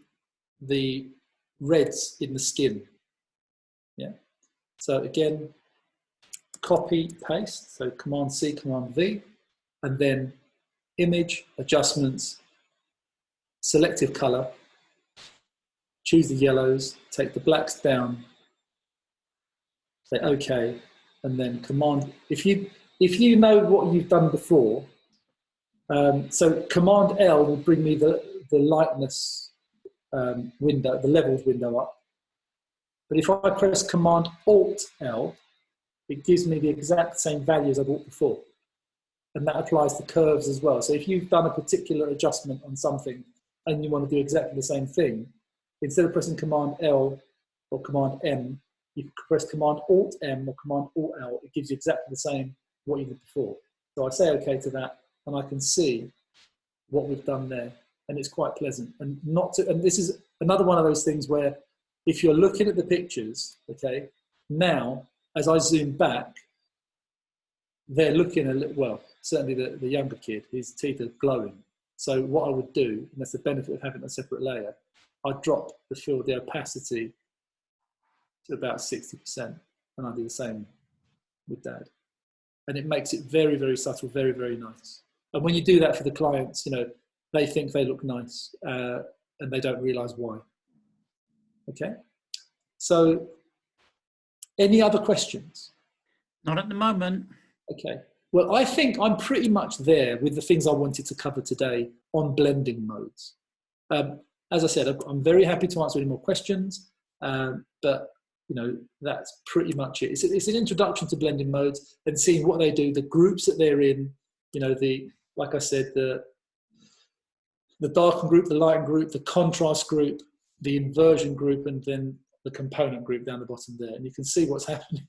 the reds in the skin. Yeah. So again, copy, paste. So Command C, Command V, and then image, adjustments, selective color, choose the yellows, take the blacks down, say OK, and then Command. If you know what you've done before, so Command L will bring me the lightness window, the levels window up. But if I press Command Alt L, it gives me the exact same values I bought before. And that applies to curves as well. So if you've done a particular adjustment on something and you want to do exactly the same thing, instead of pressing Command L or Command M, you can press Command Alt M or Command Alt L. It gives you exactly the same what you did before. So I say OK to that, and I can see what we've done there, and it's quite pleasant. And this is another one of those things where if you're looking at the pictures, okay, now as I zoom back, they're looking a little, well, certainly the younger kid, his teeth are glowing. So what I would do, and that's the benefit of having a separate layer, I'd drop the opacity to about 60%, and I do the same with Dad. And it makes it very, very subtle, very, very nice. And when you do that for the clients, you know, they think they look nice, and they don't realize why. Okay? So, any other questions? Not at the moment. Okay. Well, I think I'm pretty much there with the things I wanted to cover today on blending modes. As I said, I'm very happy to answer any more questions, but you know, that's pretty much it. It's an introduction to blending modes and seeing what they do, the groups that they're in, you know, like I said, the darken group, the lighten group, the contrast group, the inversion group, and then the component group down the bottom there. And you can see what's happening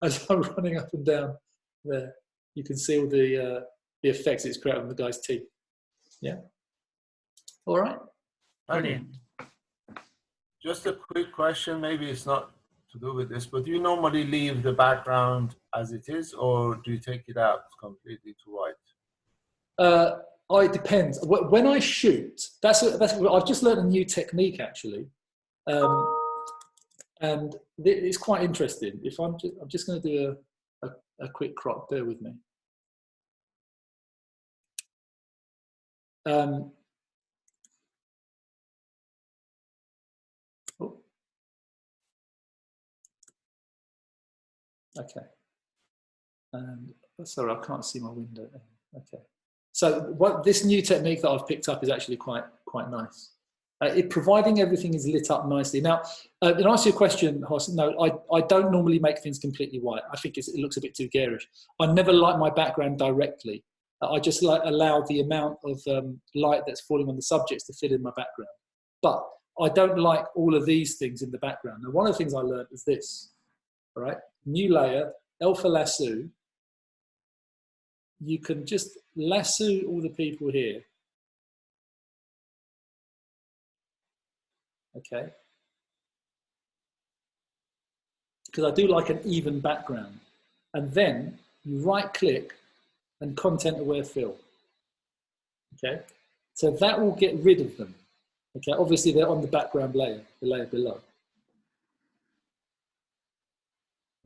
as I'm running up and down there. You can see all the effects it's creating on the guy's teeth. Yeah. All right. Brilliant. Just a quick question, maybe it's not to do with this, but do you normally leave the background as it is, or do you take it out completely to white? It depends. When I shoot, I've just learned a new technique actually, and it's quite interesting. If I'm just going to do a quick crop. Bear with me. Okay. And sorry, I can't see my window. Okay. So this new technique that I've picked up is actually quite nice. Providing everything is lit up nicely. Now, in answer to your question, Horst, no, I don't normally make things completely white. I think it looks a bit too garish. I never light my background directly. I just allow the amount of light that's falling on the subjects to fill in my background. But I don't like all of these things in the background. Now, one of the things I learned is this, all right? New layer, alpha lasso. You can just lasso all the people here. Okay. Because I do like an even background. And then you right click and content aware fill. Okay. So that will get rid of them. Okay. Obviously they're on the background layer, the layer below.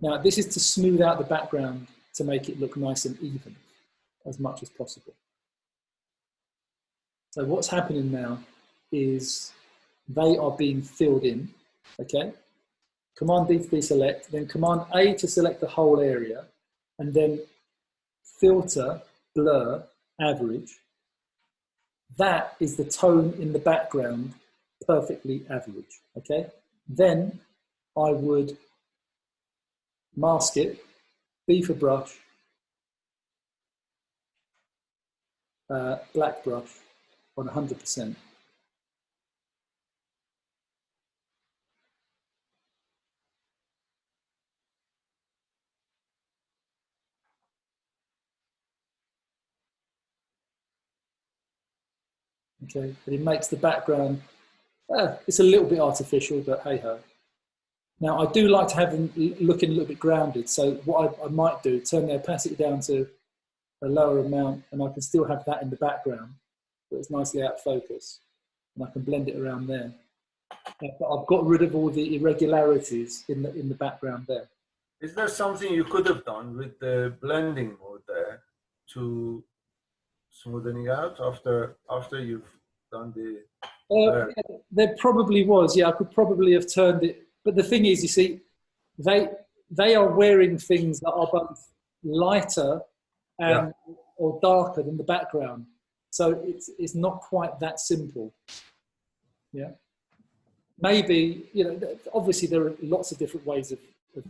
Now this is to smooth out the background to make it look nice and even as much as possible. So what's happening now is they are being filled in, okay? Command D to deselect, then Command A to select the whole area, and then filter, blur, average. That is the tone in the background, perfectly average, okay? Then I would mask it, B for brush, black brush on 100%. Okay, and it makes the background, it's a little bit artificial, but hey ho. Now I do like to have them looking a little bit grounded, so what I might do, turn the opacity down to a lower amount, and I can still have that in the background, but it's nicely out of focus, and I can blend it around there. But I've got rid of all the irregularities in the background there. Is there something you could have done with the blending mode there to smoothing out after you've done the? Yeah, there probably was. Yeah, I could probably have turned it. But the thing is, you see, they are wearing things that are both lighter and or darker than the background. So it's not quite that simple. Yeah. Maybe, you know, obviously there are lots of different ways of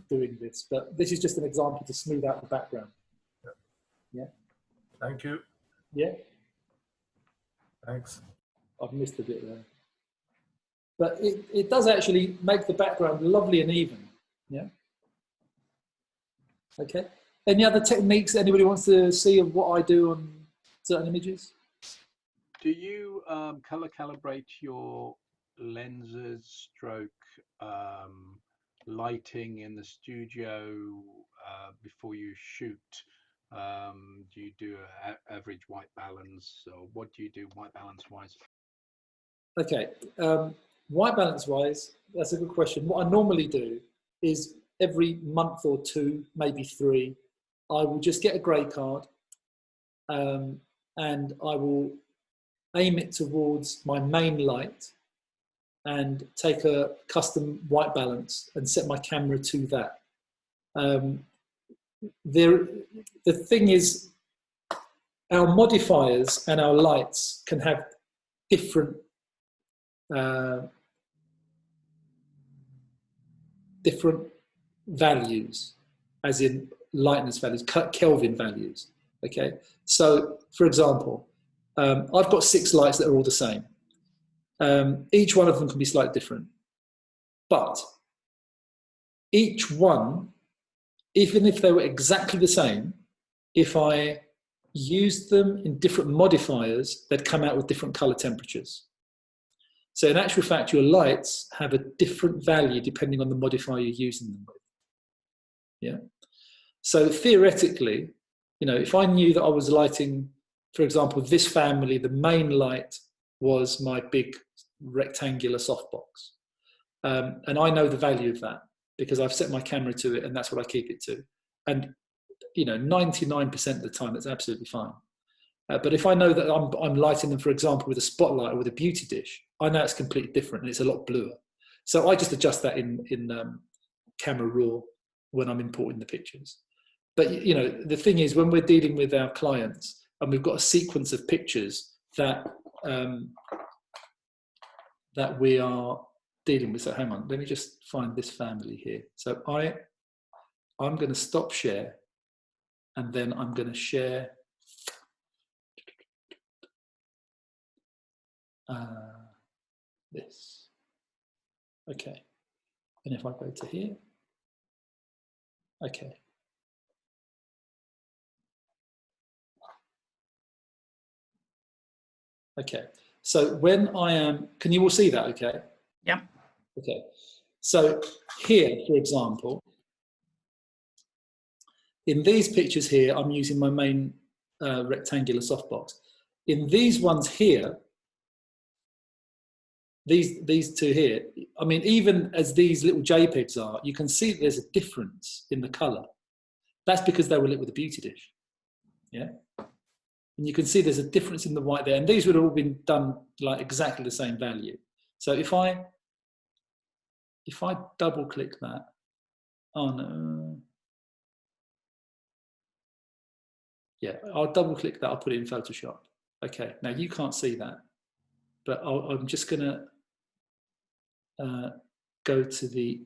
doing this, but this is just an example to smooth out the background. Yeah. Thank you. Yeah. Thanks. I've missed a bit there. But it does actually make the background lovely and even. Yeah. Okay. Any other techniques anybody wants to see of what I do on certain images? Do you color calibrate your lenses stroke lighting in the studio before you shoot? Do you do an average white balance, or what do you do white balance wise? Okay, white balance wise, that's a good question. What I normally do is every month or two, maybe 3, I will just get a grey card and I will aim it towards my main light and take a custom white balance and set my camera to that. The thing is, our modifiers and our lights can have different values, as in lightness values, Kelvin values. Okay, so for example, I've got 6 lights that are all the same. Each one of them can be slightly different, but each one, even if they were exactly the same, if I used them in different modifiers, they'd come out with different color temperatures. So in actual fact, your lights have a different value depending on the modifier you're using them with. Yeah. So theoretically, you know, if I knew that I was lighting, for example, this family, the main light was my big rectangular softbox. And I know the value of that because I've set my camera to it and that's what I keep it to. And, you know, 99% of the time, it's absolutely fine. But if I know that I'm lighting them, for example, with a spotlight or with a beauty dish, I know it's completely different and it's a lot bluer. So I just adjust that in Camera Raw when I'm importing the pictures. But, you know, the thing is, when we're dealing with our clients and we've got a sequence of pictures that that we are dealing with. So hang on, let me just find this family here. So I'm going to stop share, and then I'm going to share this. Okay, and if I go to here, okay. Okay, so when I am, can you all see that okay? Yeah. Okay, so here, for example, in these pictures here, I'm using my main rectangular softbox. In these ones here, these two here, I mean, even as these little JPEGs are, you can see there's a difference in the color. That's because they were lit with a beauty dish, yeah? And you can see there's a difference in the white there, and these would have all been done like exactly the same value. So if I double click that, oh no, yeah, I'll double click that, I'll put it in Photoshop. Okay, now you can't see that, but I'm just gonna go to the,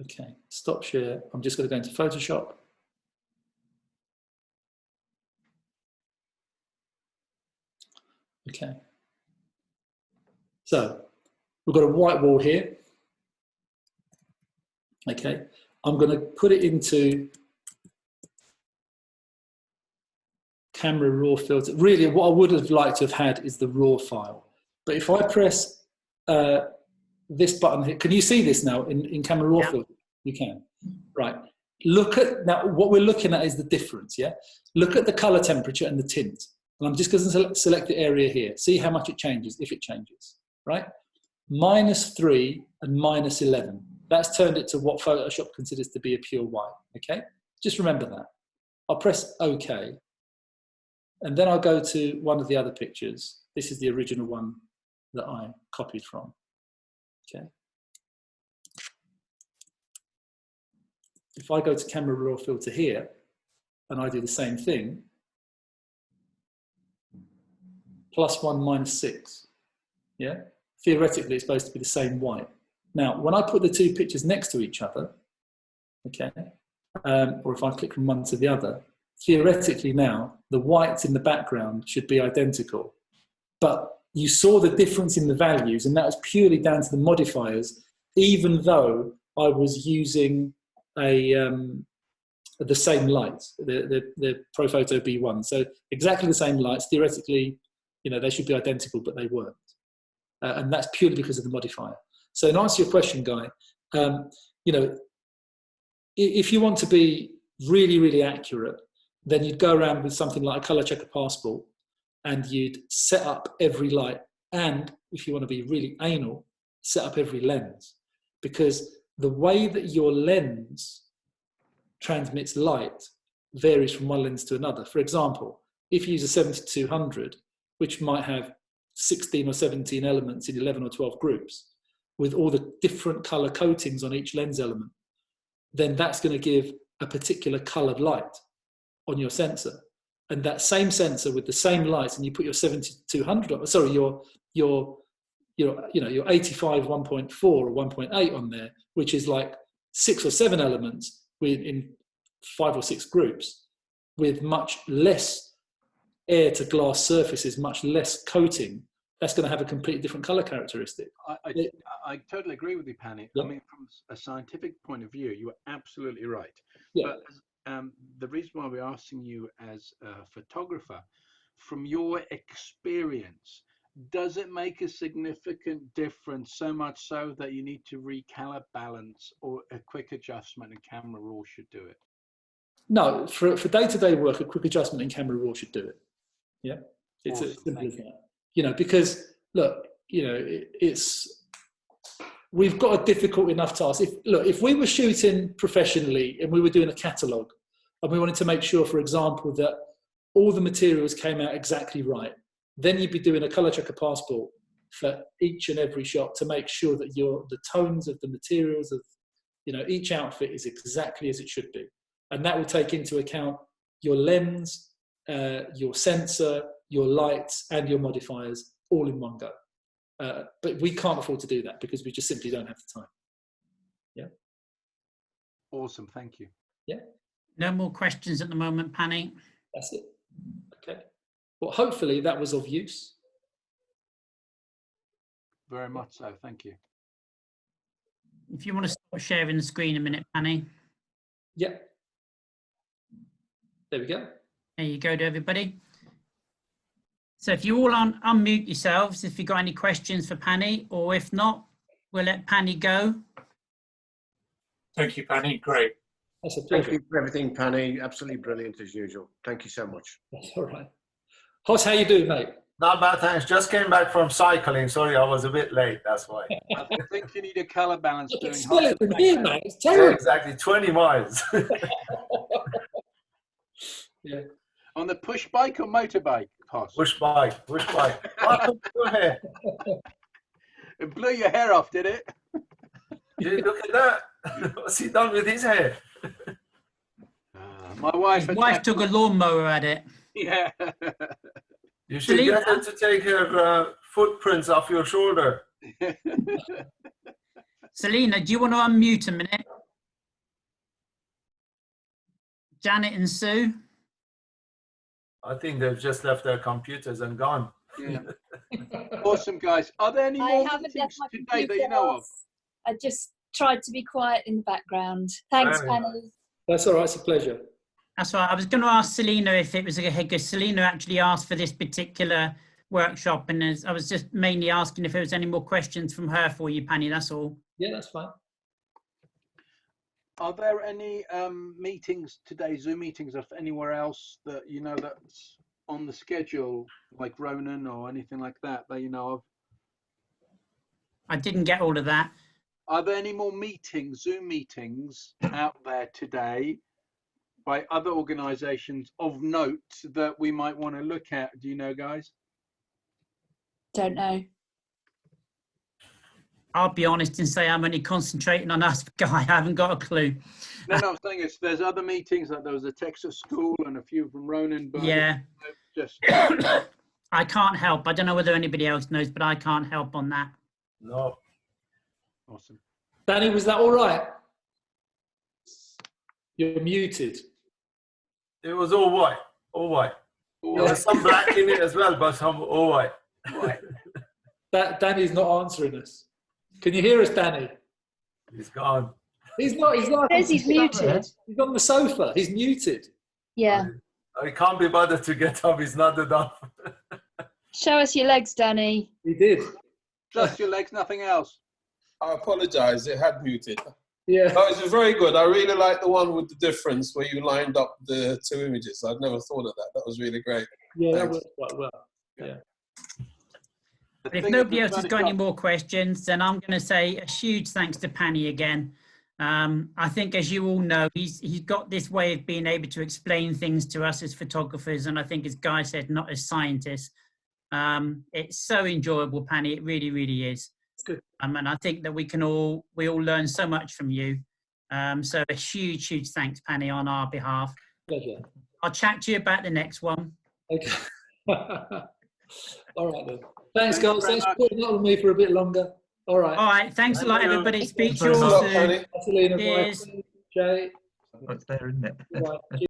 okay, stop share. I'm just gonna go into Photoshop. Okay, so we've got a white wall here. Okay, I'm going to put it into Camera Raw filter. Really, what I would have liked to have had is the raw file. But if I press this button here, can you see this now in Camera Raw filter? You can. Right. look at, now what we're looking at is the difference, yeah? Look at the color temperature and the tint. And I'm just going to select the area here. See how much it changes, if it changes, right? -3 and -11. That's turned it to what Photoshop considers to be a pure white, okay? Just remember that. I'll press OK. And then I'll go to one of the other pictures. This is the original one that I copied from, okay? If I go to camera raw filter here, and I do the same thing, +1, -6, yeah? Theoretically, it's supposed to be the same white. Now, when I put the two pictures next to each other, okay, or if I click from one to the other, theoretically now, the whites in the background should be identical. But you saw the difference in the values, and that was purely down to the modifiers, even though I was using the same lights, the ProPhoto B1. So exactly the same lights. Theoretically, you know, they should be identical, but they weren't. And that's purely because of the modifier. So in answer to your question, Guy, you know, if you want to be really, really accurate, then you'd go around with something like a color checker passport, and you'd set up every light. And if you want to be really anal, set up every lens, because the way that your lens transmits light varies from one lens to another. For example, if you use a 7200, which might have 16 or 17 elements in 11 or 12 groups, with all the different color coatings on each lens element, then that's going to give a particular colored light on your sensor. And that same sensor with the same lights, and you put your 7200 on, sorry, your 85 1.4 or 1.8 on there, which is like 6 or 7 elements in 5 or 6 groups, with much less air to glass surfaces, much less coating, that's going to have a completely different color characteristic. I totally agree with you, Pani. Yeah. I mean, from a scientific point of view, you are absolutely right. Yeah. But the reason why we're asking you as a photographer, from your experience, does it make a significant difference, so much so that you need to recalibrate balance, or a quick adjustment in camera raw should do it? No, for day-to-day work, a quick adjustment in camera raw should do it. Yeah, it's Awesome. as simple as that. You know, because look, you know, we've got a difficult enough task. If we were shooting professionally and we were doing a catalogue, and we wanted to make sure, for example, that all the materials came out exactly right, then you'd be doing a color checker passport for each and every shot to make sure that the tones of the materials of, you know, each outfit is exactly as it should be. And that will take into account your lens, your sensor, your lights, and your modifiers all in one go. But we can't afford to do that because we just simply don't have the time. Yeah. Awesome, thank you. Yeah. No more questions at the moment, Pani. That's it. Okay. Well, hopefully that was of use. Very much so, thank you. If you want to start sharing the screen a minute, Pani. Yeah. There we go. There you go to everybody. So if you all unmute yourselves, if you've got any questions for Pani, or if not, we'll let Pani go. Thank you, Pani. Great. That's a pleasure. Thank you for everything, Pani. Absolutely brilliant as usual. Thank you so much. That's all right. Hoss, how you doing, mate? Not bad, thanks. Just came back from cycling. Sorry, I was a bit late. That's why. I think you need a color balance. Look, it's still from here, mate. It's Yeah, terrible. exactly. 20 miles. Yeah. On the push bike or motorbike, Hoss? Push bike, push bike. What happened to your hair? It blew your hair off, did it? You look at that. What's he done with his hair? My wife. His wife took a lawnmower at it. Yeah. You should get her to take her footprints off your shoulder. Selena, do you want to unmute a minute? Janet and Sue? I think they've just left their computers and gone. Yeah. Awesome, guys. Are there any I more haven't things left my today that you computer know of? off. I just tried to be quiet in the background. Thanks, Very Penny. That's all right. It's a pleasure. That's right. I was going to ask Selena if it was because Selena actually asked for this particular workshop, and I was just mainly asking if there was any more questions from her for you, Pani. That's all. Yeah, that's fine. Are there any meetings today, Zoom meetings, of anywhere else that you know that's on the schedule, like Ronan or anything like that you know of? I didn't get all of that. Are there any more meetings, Zoom meetings out there today by other organisations of note that we might want to look at? Do you know, guys? Don't know. I'll be honest and say I'm only concentrating on us, Guy. I haven't got a clue. No, I'm saying there's other meetings, like there was a Texas school and a few from Ronan, but Yeah. just I can't help. I don't know whether anybody else knows, but I can't help on that. No. awesome. Danny, was that all right? You're muted. It was all white. All white. There was some black in it as well, but some all white. Right. Danny's not answering us. Can you hear us, Danny? He's gone. He's not. He's not. Says he's muted. He's on the sofa. He's muted. Yeah. I can't be bothered to get up. He's not enough. Show us your legs, Danny. He did. Just your legs, nothing else. I apologise, it had muted. Yeah. No, it was very good. I really like the one with the difference where you lined up the two images. I'd never thought of that. That was really great. Yeah, that Thanks. worked quite well. Yeah. If nobody else has got any more questions, then I'm going to say a huge thanks to Pani again. I think, as you all know, he's got this way of being able to explain things to us as photographers, and I think, as Guy said, not as scientists. It's so enjoyable, Pani. It really, really is. Good. And I think that we all learn so much from you. So a huge, huge thanks, Pani, on our behalf. Pleasure. I'll chat to you about the next one. Okay. All right then. Thanks, guys. Thanks for putting up with me for a bit longer. All right. All right. Thanks a lot, Thank you. everybody. Speak to Thanks you a all lot, soon. Penny. Selena, Cheers. Jay. It's there, isn't it? Right.